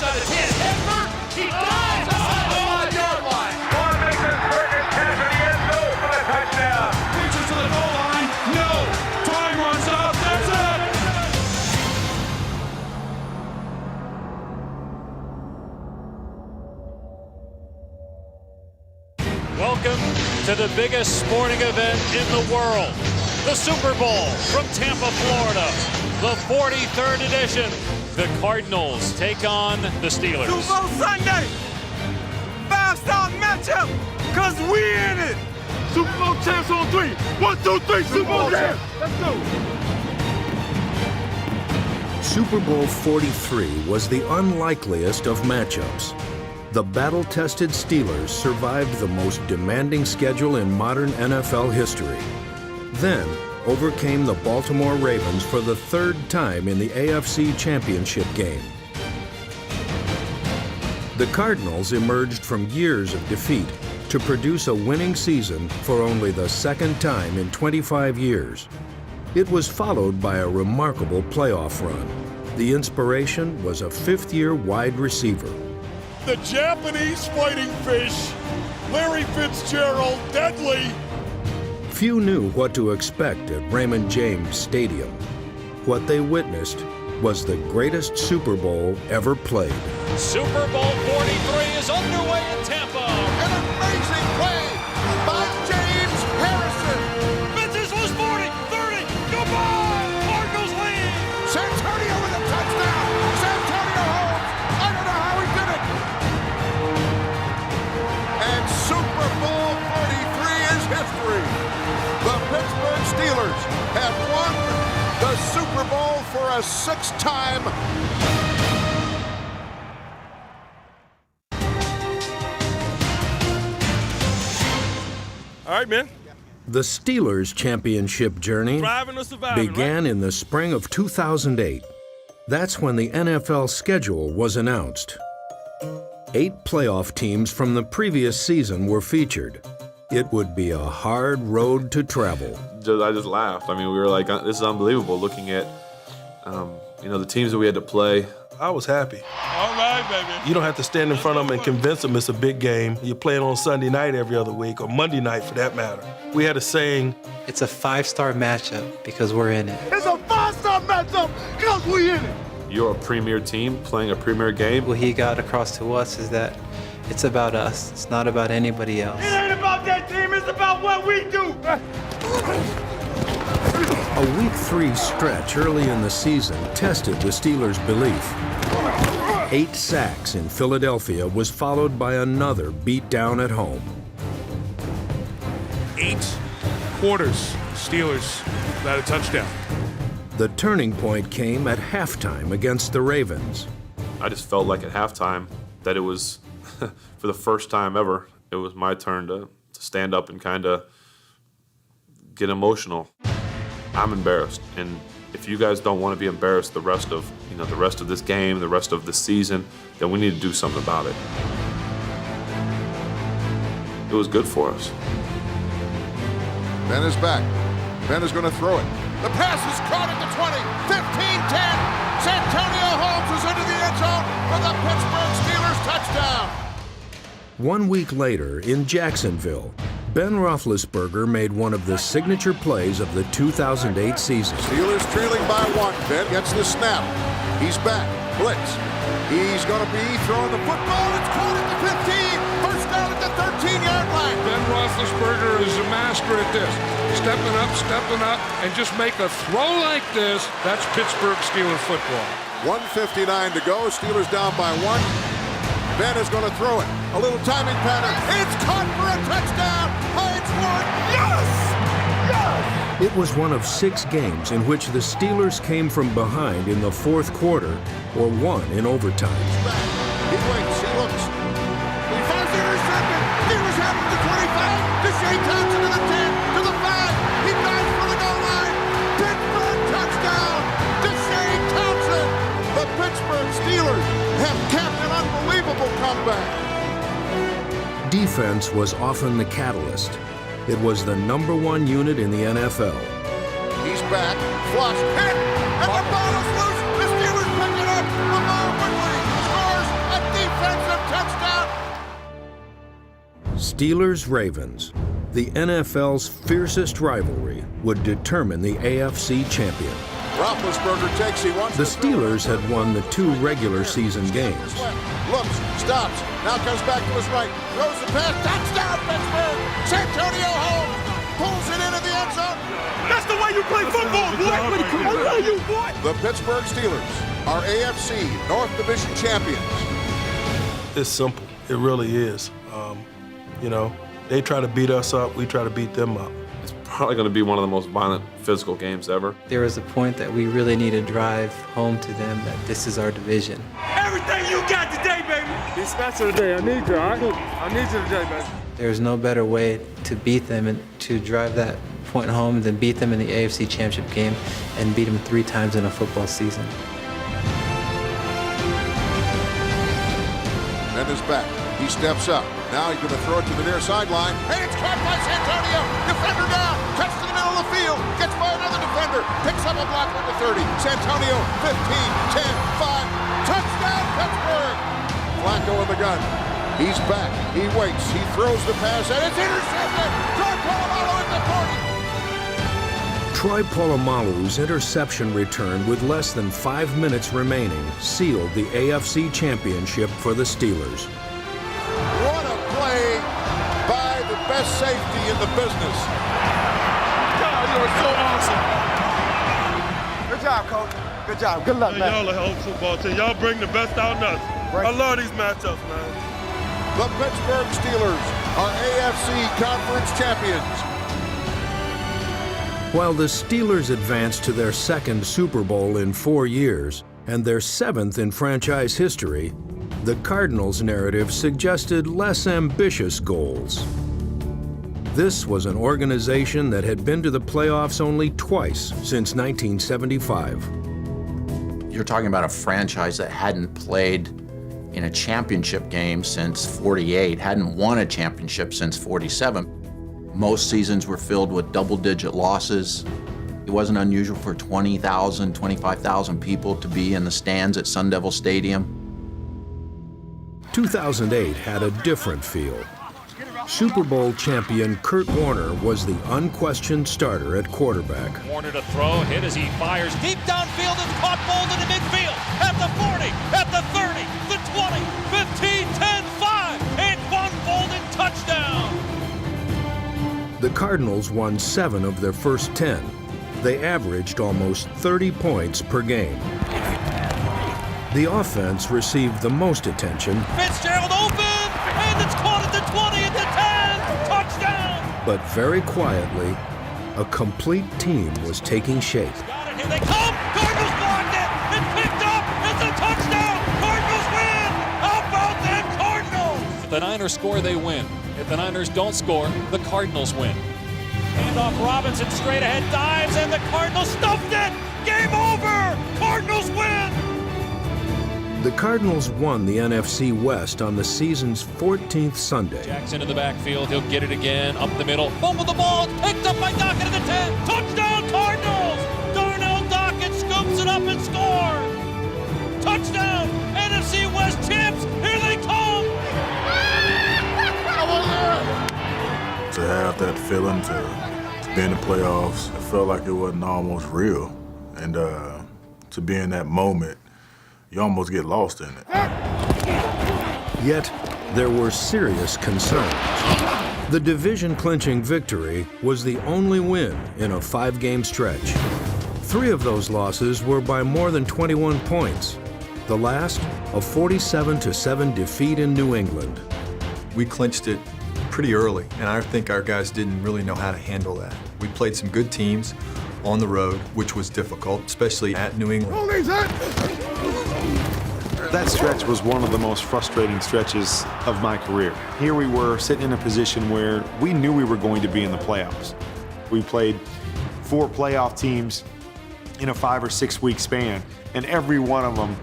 inside the 10. Head first. He dives inside the 5-yard line. One makes a circus catch in the end zone for the touchdown. Reaches to the goal line. No. Time runs out. That's it. Welcome to the biggest sporting event in the world, the Super Bowl from Tampa, Florida, the 43rd edition. The Cardinals take on the Steelers. Super Bowl Sunday, 5-star matchup, because we in it. Super Bowl champs on 3. 1, 2, 3, Super Bowl champs. Let's go. Super Bowl 43 was the unlikeliest of matchups. The battle-tested Steelers survived the most demanding schedule in modern NFL history. Then overcame the Baltimore Ravens for the third time in the AFC Championship game. The Cardinals emerged from years of defeat to produce a winning season for only the second time in 25 years. It was followed by a remarkable playoff run. The inspiration was a fifth-year wide receiver. The Japanese fighting fish, Larry Fitzgerald, deadly. Few knew what to expect at Raymond James Stadium. What they witnessed was the greatest Super Bowl ever played. Super Bowl 43 is underway in Tampa. An amazing play by James Harrison. Fitz is loose 40, 30, goodbye! Cardinals lead! Santonio with a touchdown. Santonio Holmes. I don't know how he did it. And Super Bowl 43 is history. The Pittsburgh Steelers have won the Super Bowl for a 6th time. All right, man. The Steelers' championship journey began in the spring of 2008. That's when the NFL schedule was announced. 8 playoff teams from the previous season were featured. It would be a hard road to travel. I just laughed. I mean, we were like, this is unbelievable looking at, the teams that we had to play. I was happy. All right, baby. You don't have to stand in front of them and convince them it's a big game. You're playing on Sunday night every other week, or Monday night for that matter. We had a saying, it's a 5-star matchup because we're in it. It's a 5-star matchup because we in it. You're a premier team playing a premier game. What he got across to us is that it's about us. It's not about anybody else. It ain't about that team. It's about what we do. A Week 3 stretch early in the season tested the Steelers' belief. 8 sacks in Philadelphia was followed by another beatdown at home. 8 quarters, Steelers without a touchdown. The turning point came at halftime against the Ravens. I just felt like at halftime that it was, for the first time ever, it was my turn to stand up and kind of get emotional. I'm embarrassed, and if you guys don't want to be embarrassed the rest of this game, the rest of the season, then we need to do something about it. It was good for us. Ben is back. Ben is going to throw it. The pass is caught at the 20, 15-10. Santonio Holmes is into the end zone for the Pittsburgh Steelers touchdown. 1 week later, in Jacksonville, Ben Roethlisberger made one of the signature plays of the 2008 season. Steelers trailing by 1. Ben gets the snap. He's back. Blitz. He's going to be throwing the football. It's caught at the 15. First down at the 13-yard line. Ben Roethlisberger is a master at this. Stepping up, and just make a throw like this. That's Pittsburgh Steelers football. 1:59 to go. Steelers down by 1. Ben is going to throw it. A little timing pattern. It's caught for a touchdown. Hines Ward. Yes! Yes! It was one of 6 games in which the Steelers came from behind in the fourth quarter or won in overtime. He waits. He looks. He finds the interception. Steelers have it to 25. To Shane Thompson to the 10. To the 5. He dives for the goal line. Pittsburgh touchdown. To Shane Thompson. The Pittsburgh Steelers have kept an unbelievable comeback. Defense was often the catalyst. It was the #1 unit in the NFL. He's back, flush, hit, and the ball is loose. The Steelers pick it up. Lamar Woodley scores Steelers-Ravens, the NFL's fiercest rivalry, would determine the AFC champion. Roethlisberger takes, he wants The Steelers had won the 2 regular season games. Looks, stops, now comes back to his right, throws the pass, touchdown Pittsburgh! Santonio Holmes pulls it into the end zone. That's the way you play football, boy! I love you, boy! The Pittsburgh Steelers are AFC North Division champions. It's simple. It really is. You know, they try to beat us up, we try to beat them up. It's probably going to be one of the most violent physical games ever. There was a point that we really need to drive home to them that this is our division. Everything you got today, baby! Be special today. I need you, all right? I need you today, baby. There's no better way to beat them and to drive that point home than beat them in the AFC Championship game and beat them 3 times in a football season. And is back. He steps up. Now he's going to throw it to the near sideline. And it's caught by Santonio. Defender down. Cuts to the middle of the field. Gets by another defender. Picks up a blocker at the 30. Santonio, 15, 10, 5. Touchdown, Pittsburgh. Flacco in the gun. He's back. He waits. He throws the pass, and it's intercepted. Troy Polamalu at the 40. Troy Polamalu's interception return with less than 5 minutes remaining sealed the AFC championship for the Steelers. What a play by the best safety in the business. God, you are so awesome. Good job, Coach. Good job. Good luck, man. Y'all a hell of a football team. Y'all bring the best out in us. I love these matchups, man. The Pittsburgh Steelers are AFC Conference champions. While the Steelers advanced to their 2nd Super Bowl in 4 years and their 7th in franchise history, the Cardinals' narrative suggested less ambitious goals. This was an organization that had been to the playoffs only twice since 1975. You're talking about a franchise that hadn't played in a championship game since '48, hadn't won a championship since '47. Most seasons were filled with double-digit losses. It wasn't unusual for 20,000, 25,000 people to be in the stands at Sun Devil Stadium. 2008 had a different feel. Super Bowl champion Kurt Warner was the unquestioned starter at quarterback. Warner to throw, hit as he fires deep downfield and caught ball into midfield. At the 40, at the 30, the 20, 15, 10, 5. Anquan Bolden touchdown. The Cardinals won 7 of their first 10. They averaged almost 30 points per game. The offense received the most attention. Fitzgerald open, and it's caught at the 20, at the 10. Touchdown. But very quietly, a complete team was taking shape. Got it, here they come. Cardinals blocked it. It's picked up. It's a touchdown. Cardinals win. How about that, Cardinals? If the Niners score, they win. If the Niners don't score, the Cardinals win. Handoff Robinson straight ahead, dives, and the Cardinals stuffed it. Game over. Cardinals win. The Cardinals won the NFC West on the season's 14th Sunday. Jackson in the backfield. He'll get it again. Up the middle. Fumble the ball. Picked up by Dockett at the 10. Touchdown, Cardinals. Darnell Dockett scoops it up and scores. Touchdown. NFC West champs. Here they come. To have that feeling, to be in the playoffs, it felt like it wasn't almost real. And to be in that moment, you almost get lost in it. Yet, there were serious concerns. The division-clinching victory was the only win in a 5-game stretch. 3 of those losses were by more than 21 points. The last, a 47-7 defeat in New England. We clinched it pretty early, and I think our guys didn't really know how to handle that. We played some good teams on the road, which was difficult, especially at New England. That stretch was one of the most frustrating stretches of my career. Here we were sitting in a position where we knew we were going to be in the playoffs. We played 4 playoff teams in a 5 or 6 week span, and every one of them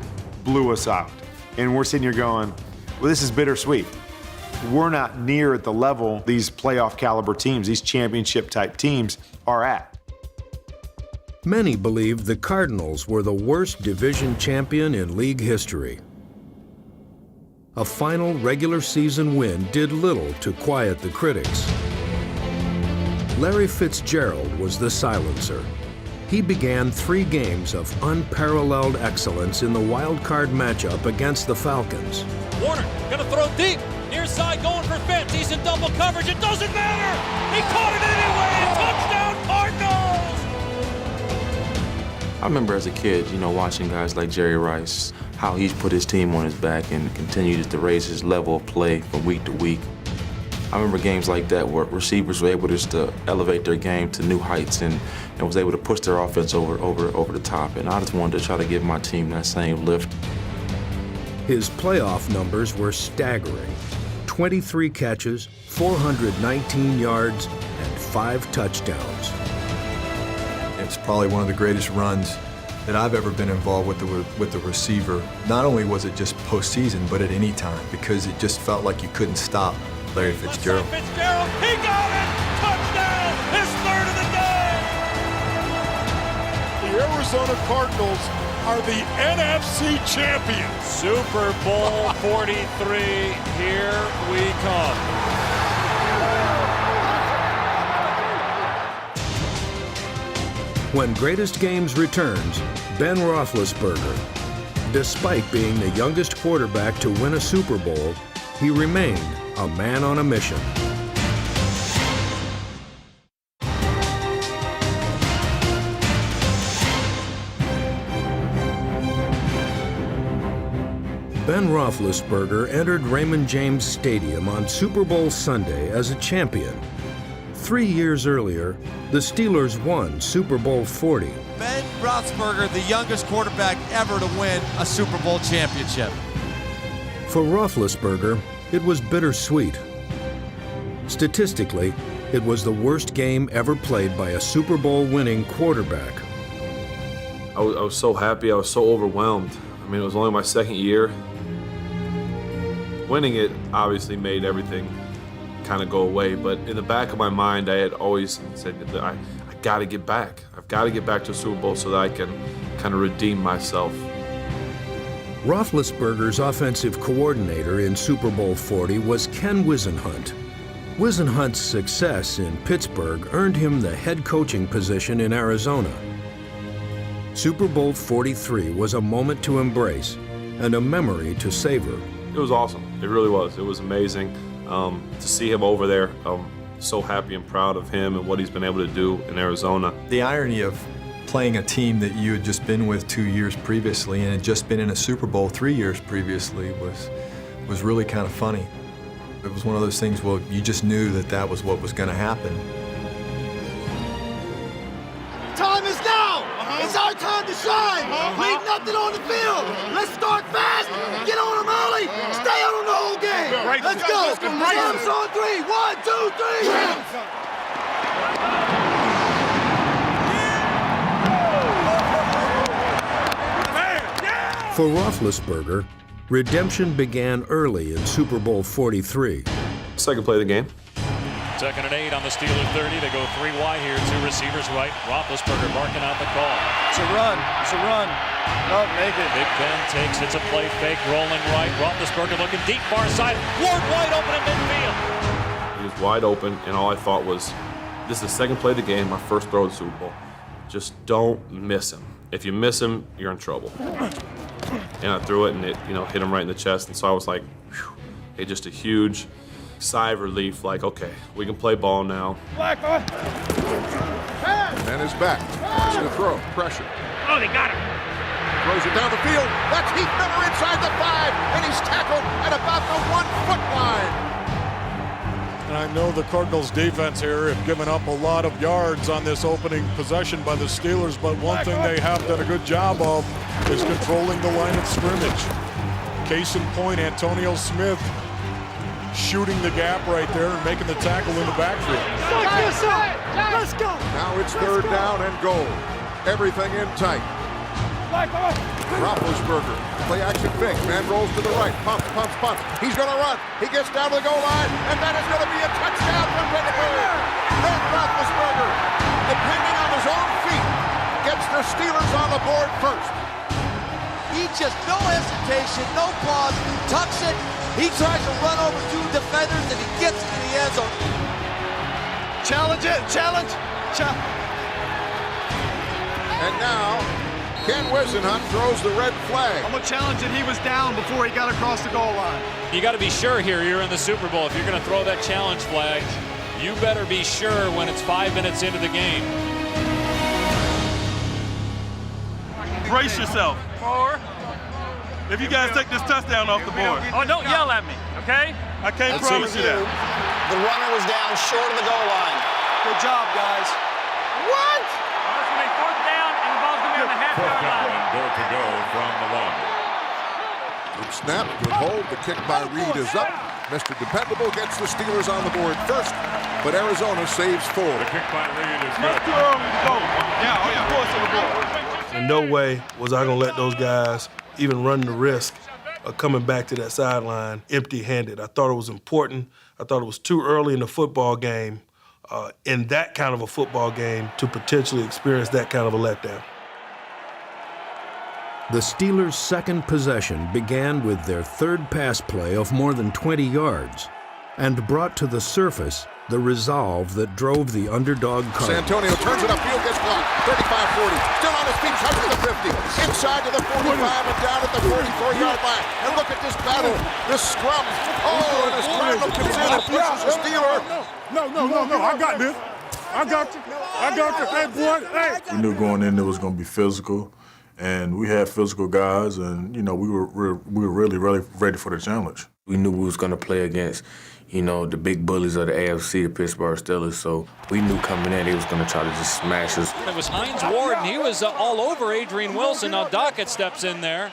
blew us out. And we're sitting here going, well, this is bittersweet. We're not near at the level these playoff caliber teams, these championship type teams are at. Many believed the Cardinals were the worst division champion in league history. a final regular season win did little to quiet the critics. Larry Fitzgerald was the silencer. He began 3 games of unparalleled excellence in the wild card matchup against the Falcons. Warner gonna throw deep, near side going for Fitz. He's in double coverage, it doesn't matter! He caught it anyway, touchdown Cardinals! I remember as a kid, watching guys like Jerry Rice, how he's put his team on his back and continued to raise his level of play from week to week. I remember games like that where receivers were able just to elevate their game to new heights and was able to push their offense over the top. And I just wanted to try to give my team that same lift. His playoff numbers were staggering. 23 catches, 419 yards, and 5 touchdowns. It's probably one of the greatest runs that I've ever been involved with the receiver. Not only was it just postseason, but at any time, because it just felt like you couldn't stop Larry Fitzgerald. Fitzgerald, he got it! Touchdown! His 3rd of the day! The Arizona Cardinals are the NFC champions. Super Bowl 43, here we come. When Greatest Games returns, Ben Roethlisberger. Despite being the youngest quarterback to win a Super Bowl, he remained a man on a mission. Ben Roethlisberger entered Raymond James Stadium on Super Bowl Sunday as a champion. 3 years earlier, the Steelers won Super Bowl 40. Ben Roethlisberger, the youngest quarterback ever to win a Super Bowl championship. For Roethlisberger, it was bittersweet. Statistically, it was the worst game ever played by a Super Bowl winning quarterback. I was so happy, I was so overwhelmed. I mean, it was only my 2nd year. Winning it obviously made everything kind of go away, but in the back of my mind, I had always said that I got to get back. I've got to get back to a Super Bowl so that I can kind of redeem myself. Roethlisberger's offensive coordinator in Super Bowl 40 was Ken Wisenhunt. Wisenhunt's success in Pittsburgh earned him the head coaching position in Arizona. Super Bowl 43 was a moment to embrace and a memory to savor. It was awesome. It really was. It was amazing to see him over there. I'm so happy and proud of him and what he's been able to do in Arizona. The irony of playing a team that you had just been with 2 years previously and had just been in a Super Bowl 3 years previously was really kind of funny. It was one of those things, well, you just knew that was what was going to happen. Time is now! It's our time to shine! Leave nothing on the field! Let's start fast! Get on them early! Stay on them the whole game! Let's go! Rams on 3! 1, 2, 3! For Roethlisberger, redemption began early in Super Bowl 43. Second play of the game. 2nd and 8 on the Steelers 30. They go 3 wide here, 2 receivers right. Roethlisberger barking out the call. It's a run. It's a run. No, make it. Big Ben takes, it's a play fake, rolling right. Roethlisberger looking deep, far side. Ward wide open in midfield. He was wide open, and all I thought was, this is the second play of the game, my first throw of the Super Bowl. Just don't miss him. If you miss him, you're in trouble. And I threw it, and it hit him right in the chest. And so I was like, whew, it just a huge sigh of relief, like, okay, we can play ball now. Man is back. He's going to throw. Pressure. Oh, they got him. Throws it down the field. That's Heath Miller inside the 5, and he's tackled at about the 1-foot line. And I know the Cardinals defense here have given up a lot of yards on this opening possession by the Steelers, but one thing they have done a good job of is controlling the line of scrimmage. Case in point, Antonio Smith shooting the gap right there and making the tackle in the backfield. Let's go. Now it's 3rd down and goal. Everything in tight. Roethlisberger, play action fake. Man rolls to the right. Pumps. He's going to run. He gets down to the goal line, and that is going to be a touchdown from Pittsburgh. Ben Roethlisberger, depending on his own feet, gets the Steelers on the board first. He just, no hesitation, no pause, tucks it. He tries to run over 2 defenders, and he gets it in the end zone. Challenge it, challenge. And now, Ken Wisenhunt throws the red flag. I'm gonna challenge it. He was down before he got across the goal line. You got to be sure here you're in the Super Bowl. If you're going to throw that challenge flag, you better be sure when it's 5 minutes into the game. Brace yourself. If you guys take this touchdown off the board. Oh, don't yell at me, okay? I can't promise you that. The runner was down short of the goal line. Good job, guys. What? Well, it's going to be 4th down, and the ball's going to be on the half-yard line. Goal to go from the 1. Good snap, good hold. The kick by Reed is up. Mr. Dependable gets the Steelers on the board first, but Arizona saves 4. The kick by Reed is good. Too early to go. Yeah, oh yeah, force on the board. In no way was I going to let those guys even run the risk of coming back to that sideline empty-handed. I thought it was important. I thought it was too early in the football game, in that kind of a football game, to potentially experience that kind of a letdown. The Steelers' second possession began with their third pass play of more than 20 yards and brought to the surface the resolve that drove the underdog Cardinals. Santonio turns it upfield, gets blocked. 35-40, still on his feet, covers the 50, inside to the 45 and down at the 44-yard line. And look at this battle, this scrum. Oh, and as Cardinal comes in and pushes the Steeler. No, I got this. I got you. Hey, boy, hey. We knew going in it was going to be physical, and we had physical guys, and, you know, we were really ready for the challenge. We knew we was going to play against, you know, the big bullies of the AFC, the Pittsburgh Steelers, so we knew coming in they was going to try to just smash us. It was Hines Ward, and he was all over Adrian Wilson. Now Dockett steps in there.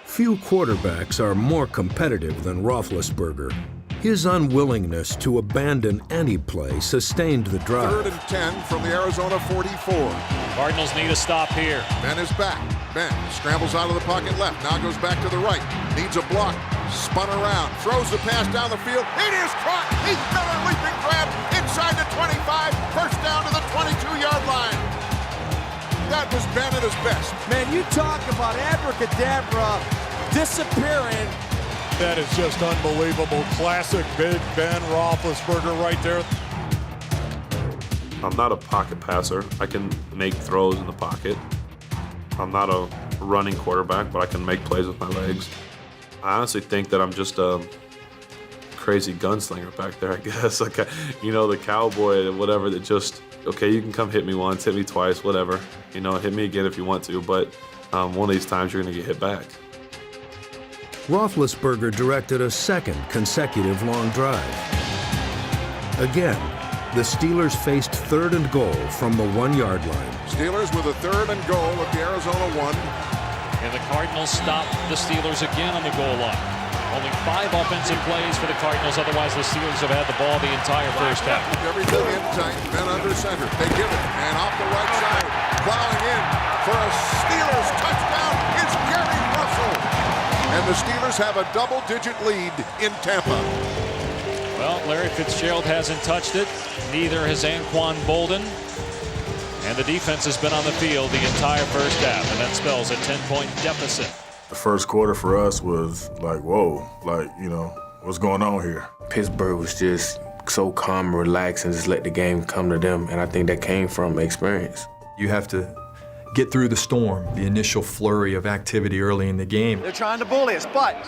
Few quarterbacks are more competitive than Roethlisberger. His unwillingness to abandon any play sustained the drive. 3rd and 10 from the Arizona 44. Cardinals need a stop here. Ben is back. Ben scrambles out of the pocket left, now goes back to the right. Needs a block. Spun around, throws the pass down the field. It is caught. He's Miller leaping grab inside the 25. First down to the 22-yard line. That was Ben at his best. Man, you talk about abracadabra disappearing. That is just unbelievable. Classic Big Ben Roethlisberger right there. I'm not a pocket passer. I can make throws in the pocket. I'm not a running quarterback, but I can make plays with my legs. I honestly think that I'm just a crazy gunslinger back there, I guess. Like, you know, the cowboy or whatever that just, okay, you can come hit me once, hit me twice, whatever. You know, hit me again if you want to, but one of these times you're going to get hit back. Roethlisberger directed a second consecutive long drive. Again, the Steelers faced 3rd and goal from the 1-yard line. Steelers with a 3rd and goal at the Arizona 1. And the Cardinals stop the Steelers again on the goal line. Only 5 offensive plays for the Cardinals, otherwise the Steelers have had the ball the entire first half. Everything in tight, men under center. They give it, and off the right side, plowing in for a Steelers touchdown is Gary Russell. And the Steelers have a double-digit lead in Tampa. Well, Larry Fitzgerald hasn't touched it. Neither has Anquan Bolden. And the defense has been on the field the entire first half, and that spells a 10-point deficit. The first quarter for us was like, whoa, like, you know, what's going on here? Pittsburgh was just so calm and relaxed and just let the game come to them, and I think that came from experience. You have to get through the storm, the initial flurry of activity early in the game. They're trying to bully us, but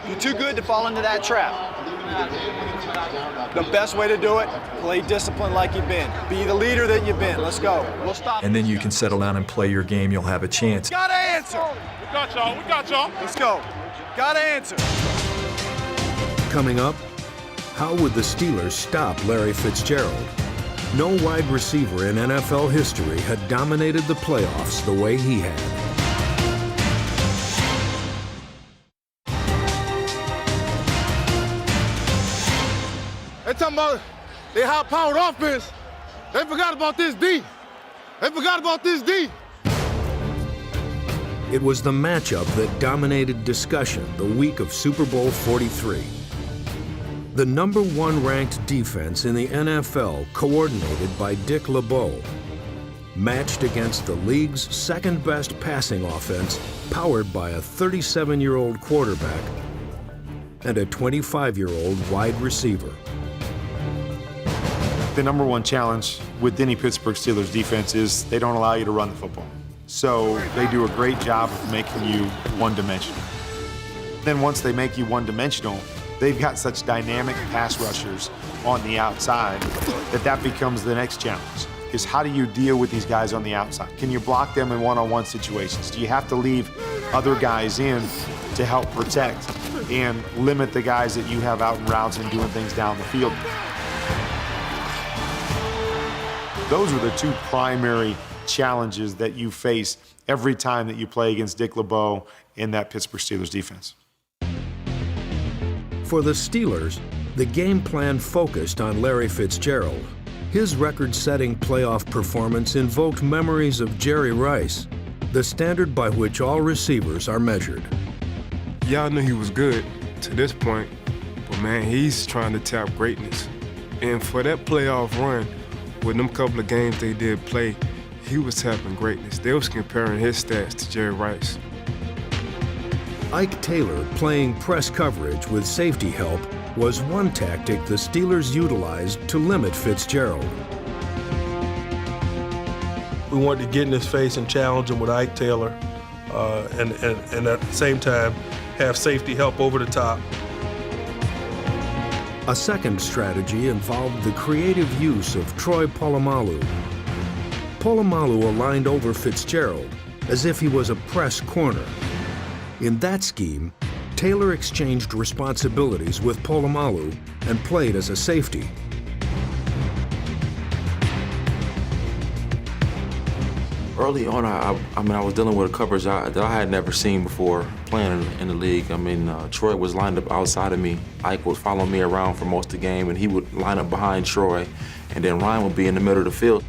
you're too good to fall into that trap. The best way to do it, play discipline like you've been. Be the leader that you've been. Let's go. We'll stop. And then you can settle down and play your game. You'll have a chance. Gotta answer. We got y'all. Let's go. Gotta answer. Coming up, how would the Steelers stop Larry Fitzgerald? No wide receiver in NFL history had dominated the playoffs the way he had. They're talking about they high-powered offense. They forgot about this D. It was the matchup that dominated discussion the week of Super Bowl 43. The #1 ranked defense in the NFL, coordinated by Dick LeBeau. matched against the league's second-best passing offense, powered by a 37-year-old quarterback and a 25-year-old wide receiver. The number one challenge with any Pittsburgh Steelers defense is they don't allow you to run the football. So they do a great job of making you one-dimensional. Then once they make you one-dimensional, they've got such dynamic pass rushers on the outside that becomes the next challenge, is how do you deal with these guys on the outside? Can you block them in one-on-one situations? Do you have to leave other guys in to help protect and limit the guys that you have out in routes and doing things down the field? Those are the two primary challenges that you face every time that you play against Dick LeBeau in that Pittsburgh Steelers defense. For the Steelers, the game plan focused on Larry Fitzgerald. His record-setting playoff performance invoked memories of Jerry Rice, the standard by which all receivers are measured. Y'all knew he was good to this point, but man, he's trying to tap greatness. And for that playoff run, with them couple of games they did play, he was tapping greatness. They was comparing his stats to Jerry Rice. Ike Taylor playing press coverage with safety help was one tactic the Steelers utilized to limit Fitzgerald. We wanted to get in his face and challenge him with Ike Taylor, and at the same time have safety help over the top. A second strategy involved the creative use of Troy Polamalu. Polamalu aligned over Fitzgerald as if he was a press corner. In that scheme, Taylor exchanged responsibilities with Polamalu and played as a safety. Early on, I was dealing with a coverage that I had never seen before playing in the league. Troy was lined up outside of me. Ike would follow me around for most of the game, and he would line up behind Troy, and then Ryan would be in the middle of the field.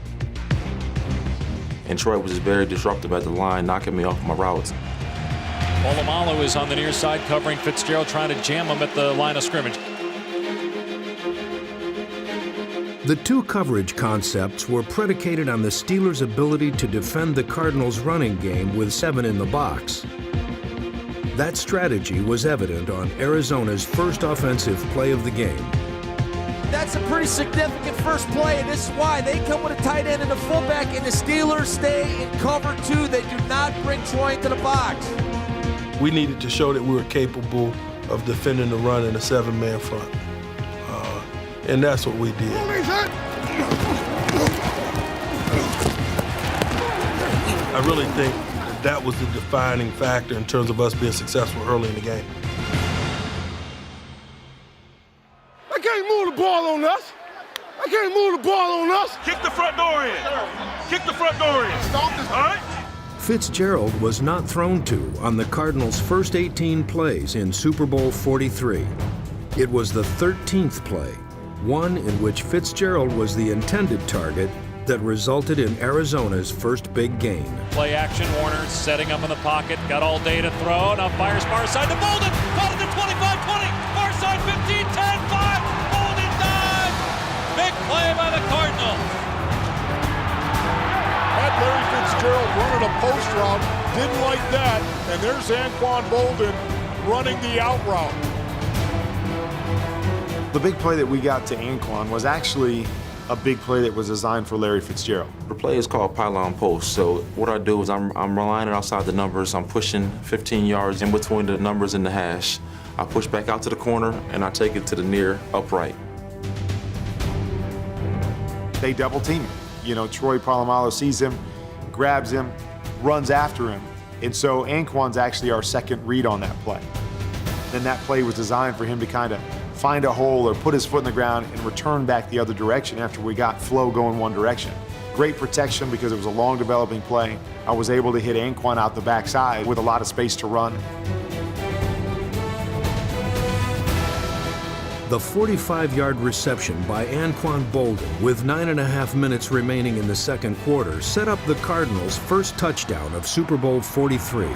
And Troy was just very disruptive at the line, knocking me off my routes. Polamalu is on the near side covering Fitzgerald, trying to jam him at the line of scrimmage. The two coverage concepts were predicated on the Steelers' ability to defend the Cardinals' running game with 7 in the box. That strategy was evident on Arizona's first offensive play of the game. That's a pretty significant first play, and this is why they come with a tight end and a fullback, and the Steelers stay in cover 2. They do not bring Troy into the box. We needed to show that we were capable of defending the run in a 7-man front. And that's what we did. I really think that was the defining factor in terms of us being successful early in the game. I can't move the ball on us. I can't move the ball on us. Kick the front door in. Kick the front door in. All right? Fitzgerald was not thrown to on the Cardinals' first 18 plays in Super Bowl 43. It was the 13th play, one in which Fitzgerald was the intended target, that resulted in Arizona's first big gain. Play action, Warner setting up in the pocket, got all day to throw, now fires far side to Bolden, caught at the 25-20, far side 15, 10, 5, Bolden dive! Big play by the Cardinals. Had Larry Fitzgerald running a post route, didn't like that, and there's Anquan Bolden running the out route. The big play that we got to Anquan was actually a big play that was designed for Larry Fitzgerald. The play is called pylon post. So what I do is I'm lining outside the numbers. I'm pushing 15 yards in between the numbers and the hash. I push back out to the corner and I take it to the near upright. They double team him. You know, Troy Polamalu sees him, grabs him, runs after him. And so Anquan's actually our second read on that play. Then that play was designed for him to kind of find a hole or put his foot in the ground and return back the other direction after we got flow going one direction. Great protection because it was a long developing play. I was able to hit Anquan out the backside with a lot of space to run. The 45-yard reception by Anquan Bolden with 9.5 minutes remaining in the second quarter set up the Cardinals' first touchdown of Super Bowl 43. A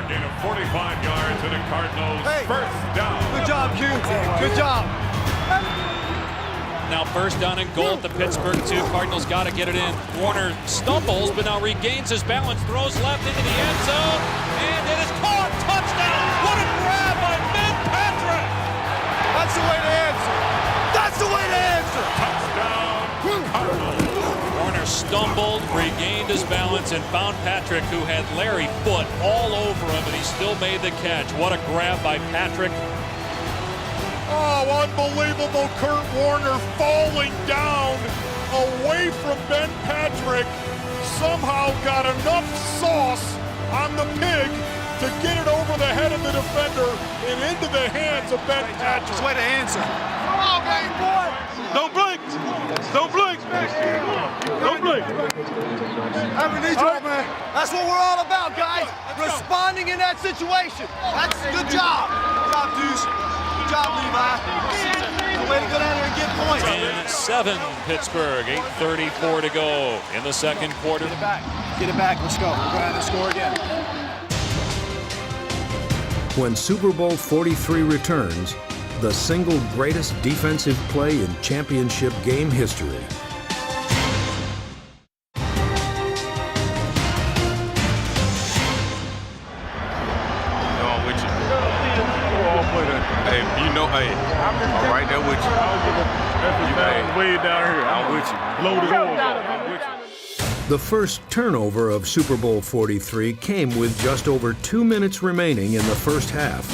gain of 45 yards and a Cardinals first down. Good job, Q. Good job. Now first down and goal at the Pittsburgh 2. Cardinals got to get it in. Warner stumbles, but now regains his balance, throws left into the end zone, and it is caught. Touchdown! What a grab by Ben Patrick! That's the way to answer. That's the way to answer. Touchdown, Cardinals. Warner stumbled, regained his balance, and found Patrick, who had Larry Foote all over him, and he still made the catch. What a grab by Patrick. Oh, unbelievable. Kurt Warner falling down away from Ben Patrick. Somehow got enough sauce on the pig to get it over the head of the defender and into the hands of Ben Patrick. That's the way to answer. Come on, baby boy. Don't blink. Don't blink. Don't blink. Man. That's what we're all about, guys. Responding in that situation. That's good job. Good job, Deuce. Good job, Levi. The way to go down there and get points. 10-7 Pittsburgh, 8:34 to go in the second quarter. Get it back. Get it back. Let's go. We're going to score again. When Super Bowl 43 returns, the single greatest defensive play in championship game history. Hey, you know, hey, I'm right there with you. Way down here. I'm with you. Blow the doors off. I'm with you. The first turnover of Super Bowl 43 came with just over 2 minutes remaining in the first half.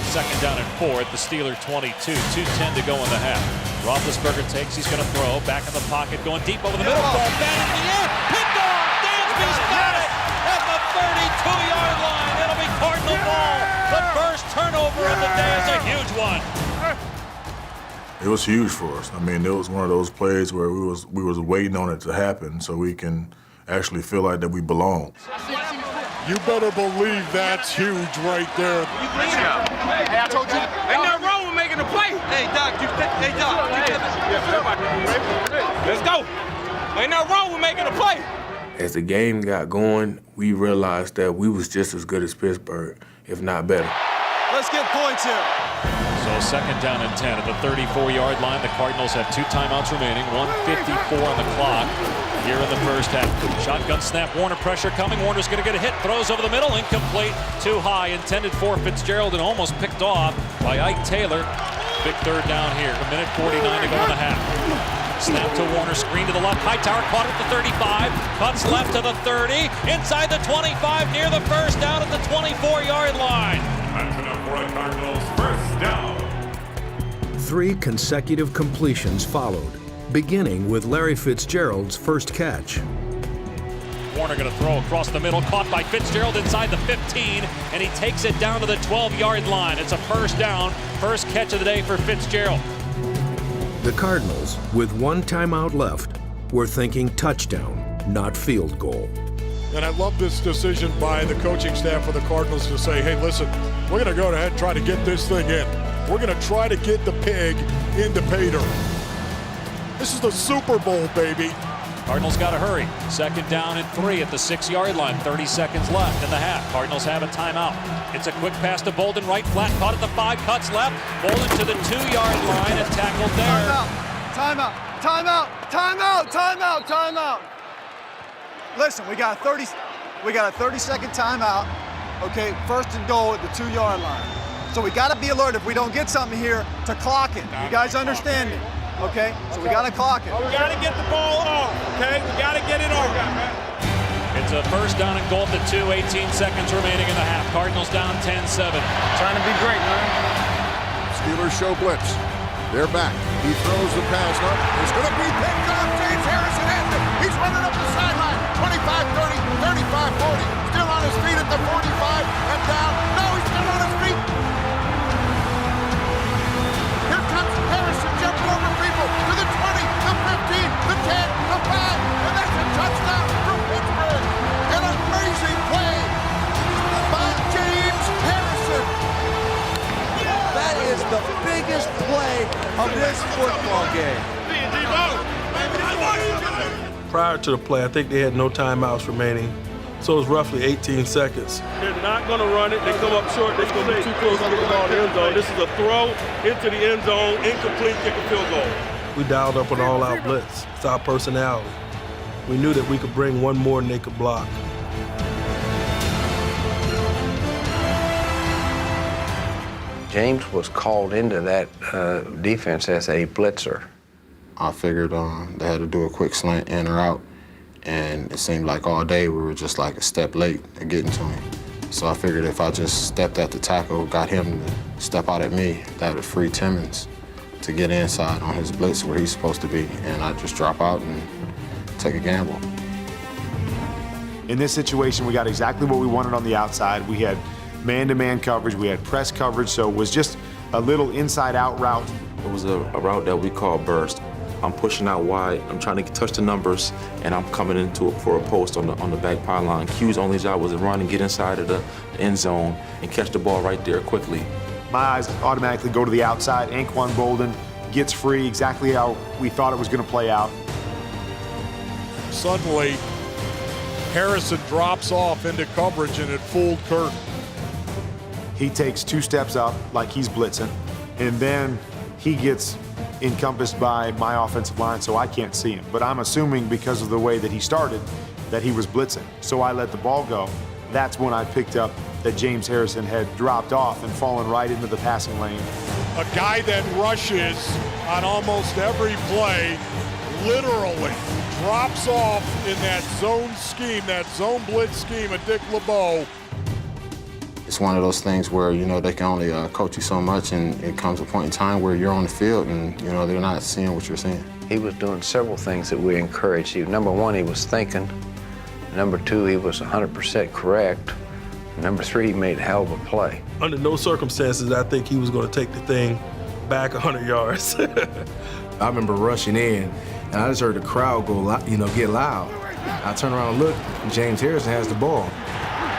Second down and 4 at the Steeler 22. 2:10 to go in the half. Roethlisberger takes, he's going to throw. Back in the pocket, going deep over the middle. Ball down in the air. Picked off. Dansby's got it at the 32-yard line. It'll be Cardinal ball. The first turnover of the day is a huge one. It was huge for us. I mean, it was one of those plays where we was waiting on it to happen so we can actually feel like that we belong. You better believe that's huge right there. Hey, I told you, ain't nothing wrong with making a play. Hey, Doc, let's go. Ain't nothing wrong with making a play. As the game got going, we realized that we was just as good as Pittsburgh, if not better. Let's get points here. So second down and 10 at the 34-yard line. The Cardinals have 2 timeouts remaining, 1:54 on the clock here in the first half. Shotgun snap, Warner pressure coming. Warner's going to get a hit, throws over the middle, incomplete, too high, intended for Fitzgerald and almost picked off by Ike Taylor. Big third down here, 1:49 to go in the half. Snap to Warner, screen to the left. Hightower caught at the 35, cuts left to the 30, inside the 25, near the first down at the 24-yard line. That's enough for the Cardinals. First down. 3 consecutive completions followed, beginning with Larry Fitzgerald's first catch. Warner going to throw across the middle, caught by Fitzgerald inside the 15, and he takes it down to the 12-yard line. It's a first down, first catch of the day for Fitzgerald. The Cardinals, with 1 timeout left, were thinking touchdown, not field goal. And I love this decision by the coaching staff for the Cardinals to say, hey, listen, we're going to go ahead and try to get this thing in. We're going to try to get the pig into pay dirt. This is the Super Bowl, baby. Cardinals got to hurry. Second down and 3 at the 6-yard line. 30 seconds left in the half. Cardinals have a timeout. It's a quick pass to Bolden, right flat, caught at the 5, cuts left. Bolden to the 2-yard line and tackled there. Timeout. Timeout. Timeout. Timeout. Timeout. Listen, we got a 30-second timeout. Okay, first and goal at the 2-yard line. So we got to be alert if we don't get something here to clock it. You guys understand it? Okay, so we got to clock it. We got to get the ball off, okay? We got to get it off. It's a first down and goal at the 2, 18 seconds remaining in the half. Cardinals down 10-7. Trying to be great, man. Steelers show blitz. They're back. He throws the pass up. It's going to be picked off. James Harrison has it. He's running up the sideline. 25-30, 35-40. Still on his feet at the 45 and down. No, he's still on his feet. Here comes Harrison jumping over people to the 20, the 15, the 10, the 5, and that's a touchdown for Pittsburgh. An amazing play by James Harrison. That is the biggest play of this football game. Prior to the play, I think they had no timeouts remaining, so it was roughly 18 seconds. They're not going to run it. They come up short. They're going to be too close to get the ball in the end zone. This is a throw into the end zone, incomplete, kick a field goal. We dialed up an all-out blitz. It's our personality. We knew that we could bring one more than they could block. James was called into that defense as a blitzer. I figured they had to do a quick slant in or out, and it seemed like all day we were just like a step late at getting to him. So I figured if I just stepped at the tackle, got him to step out at me, that would free Timmons to get inside on his blitz where he's supposed to be, and I'd just drop out and take a gamble. In this situation, we got exactly what we wanted on the outside. We had man-to-man coverage, we had press coverage, so it was just a little inside-out route. It was a route that we call burst. I'm pushing out wide, I'm trying to touch the numbers, and I'm coming into it for a post on the back pylon. Q's only job was to run and get inside of the end zone and catch the ball right there quickly. My eyes automatically go to the outside. Anquan Bolden gets free exactly how we thought it was going to play out. Suddenly, Harrison drops off into coverage, and it fooled Kirk. He takes 2 steps up like he's blitzing, and then he gets encompassed by my offensive line, so I can't see him. But I'm assuming because of the way that he started that he was blitzing. So I let the ball go. That's when I picked up that James Harrison had dropped off and fallen right into the passing lane. A guy that rushes on almost every play, literally drops off in that zone scheme, that zone blitz scheme of Dick LeBeau. It's one of those things where, you know, they can only coach you so much, and it comes a point in time where you're on the field and, you know, they're not seeing what you're seeing. He was doing several things that we encouraged. Number one, he was thinking. Number two, he was 100% correct. Number three, he made a hell of a play. Under no circumstances, I think he was going to take the thing back 100 yards. I remember rushing in, and I just heard the crowd go, get loud. I turn around and look, and James Harrison has the ball.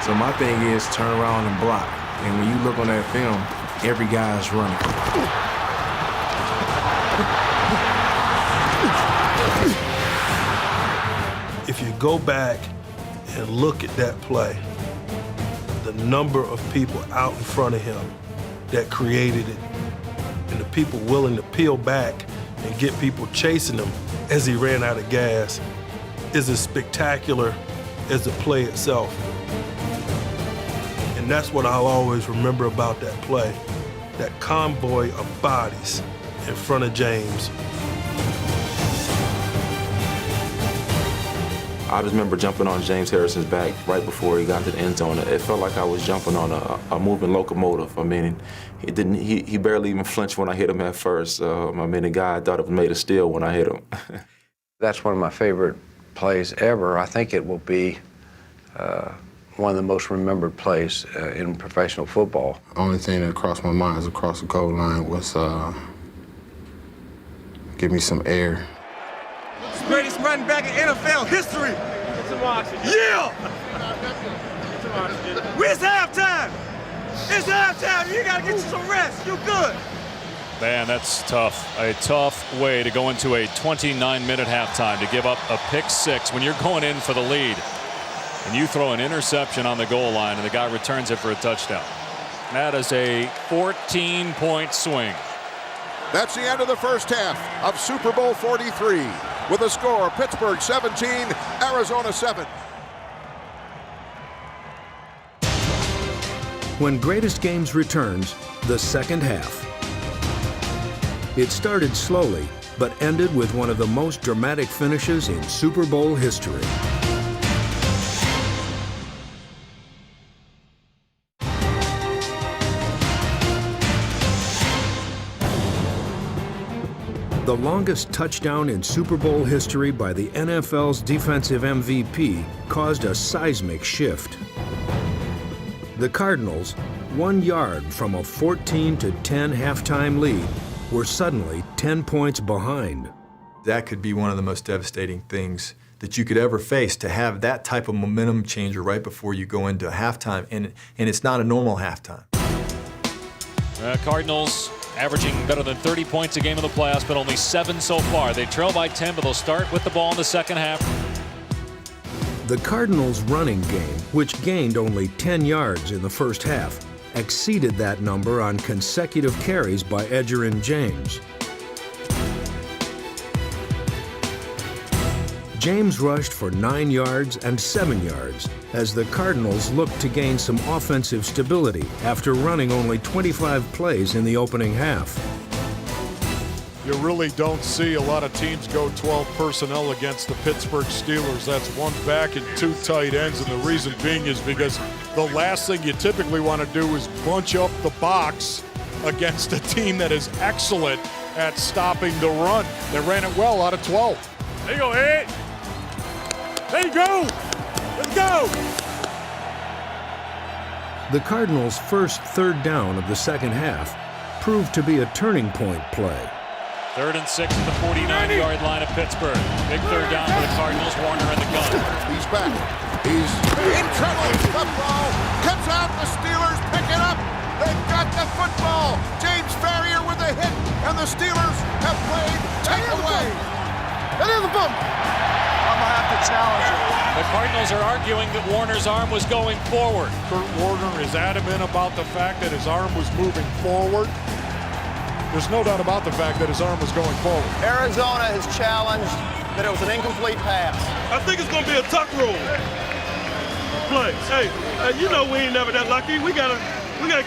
So my thing is turn around and block. And when you look on that film, every guy is running. If you go back and look at that play, the number of people out in front of him that created it, and the people willing to peel back and get people chasing him as he ran out of gas is as spectacular as the play itself. And that's what I'll always remember about that play, that convoy of bodies in front of James. I just remember jumping on James Harrison's back right before he got to the end zone. It felt like I was jumping on a moving locomotive. I mean, he barely even flinched when I hit him at first. I mean, the guy thought it was made of steel when I hit him. That's one of my favorite plays ever. I think it will be one of the most remembered plays in professional football. The only thing that crossed my mind as across the goal line was give me some air. Greatest running back in NFL history. Get some oxygen. Yeah! Get some oxygen. It's halftime. It's halftime. You gotta get you some rest. You good. Man, that's tough. A tough way to go into a 29-minute halftime, to give up a pick six when you're going in for the lead. And you throw an interception on the goal line, and the guy returns it for a touchdown. That is a 14-point swing. That's the end of the first half of Super Bowl 43. With a score, Pittsburgh 17, Arizona 7. When Greatest Games returns, the second half. It started slowly, but ended with one of the most dramatic finishes in Super Bowl history. The longest touchdown in Super Bowl history by the NFL's defensive MVP caused a seismic shift. The Cardinals, 1 yard from a 14-10 halftime lead, were suddenly 10 points behind. That could be one of the most devastating things that you could ever face, to have that type of momentum changer right before you go into a halftime, and it's not a normal halftime. Cardinals averaging better than 30 points a game in the playoffs, but only 7 so far. They trail by 10, but they'll start with the ball in the second half. The Cardinals' running game, which gained only 10 yards in the first half, exceeded that number on consecutive carries by Edgerrin James. James rushed for 9 yards and 7 yards as the Cardinals looked to gain some offensive stability after running only 25 plays in the opening half. You really don't see a lot of teams go 12 personnel against the Pittsburgh Steelers. That's one back and 2 tight ends, and the reason being is because the last thing you typically want to do is bunch up the box against a team that is excellent at stopping the run. They ran it well out of 12. There you go, Ed. There you go. Let's go. The Cardinals' first third down of the second half proved to be a turning point play. 3rd and 6 at the 49-yard line of Pittsburgh. Big third down for the Cardinals. Warner in the gun. He's back. He's in trouble. The ball comes out. The Steelers pick it up. They've got the football. James Farrier with a hit, and the Steelers have played takeaway. And in the bump. I'm going to have to challenge it. The Cardinals are arguing that Warner's arm was going forward. Kurt Warner is adamant about the fact that his arm was moving forward. There's no doubt about the fact that his arm was going forward. Arizona has challenged that it was an incomplete pass. I think it's going to be a tuck rule play. Hey, you know we ain't never that lucky. We gotta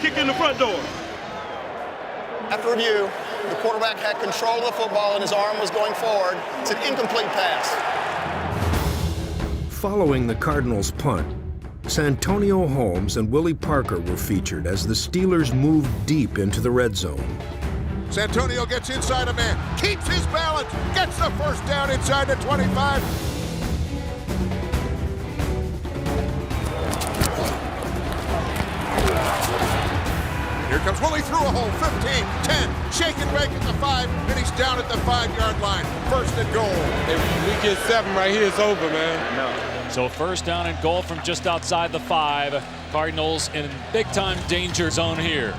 kick in the front door. After review, the quarterback had control of the football and his arm was going forward. It's an incomplete pass. Following the Cardinals' punt, Santonio Holmes and Willie Parker were featured as the Steelers moved deep into the red zone. Santonio gets inside a man, keeps his balance, gets the first down inside the 25. Here comes Willie through a hole, 15, 10, shake and bake at the 5, and he's down at the 5-yard line. First and goal. If we get 7 right here, it's over, man. No. So 1st down and goal from just outside the 5. Cardinals in big-time danger zone here.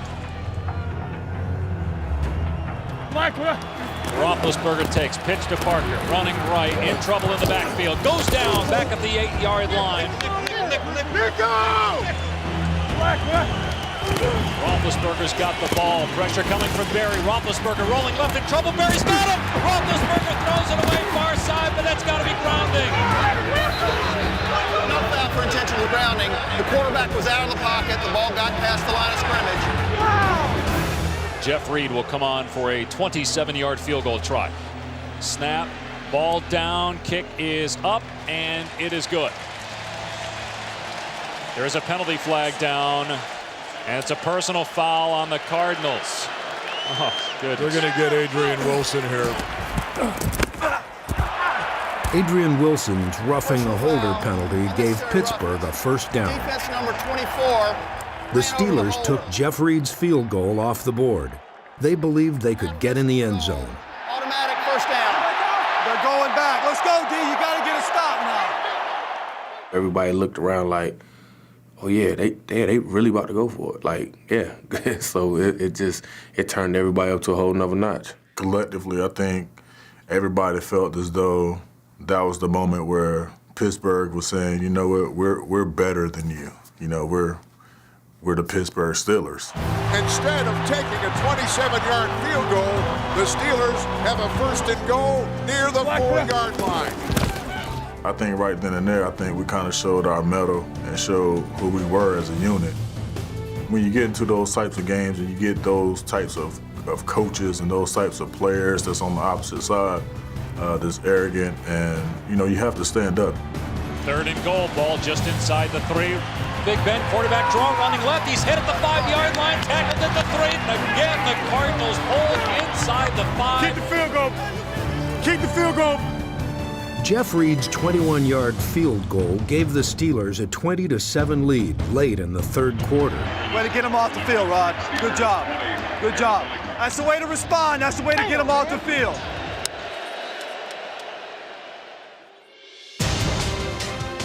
Roethlisberger takes, pitch to Parker, running right, in trouble in the backfield, goes down, back at the 8-yard line. Roethlisberger's got the ball, pressure coming from Berry, Roethlisberger rolling left in trouble, Berry's got him! Roethlisberger throws it away far side, but that's got to be grounding. No foul for intentional grounding. The quarterback was out of the pocket, the ball got past the line of scrimmage. Jeff Reed will come on for a 27-yard field goal try. Snap, ball down, kick is up, and it is good. There is a penalty flag down, and it's a personal foul on the Cardinals. Oh, good. They're going to get Adrian Wilson here. Adrian Wilson's roughing the holder penalty gave Pittsburgh a first down. Defense number 24. The Steelers took Jeff Reed's field goal off the board. They believed they could get in the end zone. Automatic first down. They're going back. Let's go, D. You got to get a stop now. Everybody looked around like, oh yeah, they really about to go for it. Like, yeah. So it turned everybody up to a whole nother notch. Collectively, I think everybody felt as though that was the moment where Pittsburgh was saying, you know what, we're better than you. You know, we're the Pittsburgh Steelers. Instead of taking a 27-yard field goal, the Steelers have a first and goal near the 4-yard line. I think right then and there, I think we kind of showed our mettle and showed who we were as a unit. When you get into those types of games and you get those types of coaches and those types of players that's on the opposite side, that's arrogant, and you know, you have to stand up. 3rd and goal, ball just inside the 3. Big Ben, quarterback draw, running left. He's hit at the 5-yard line, tackled at the 3. And again, the Cardinals hold inside the 5. Keep the field goal. Keep the field goal. Jeff Reed's 21-yard field goal gave the Steelers a 20-7 lead late in the third quarter. Way to get him off the field, Rod. Good job. Good job. That's the way to respond. That's the way to get him off the field.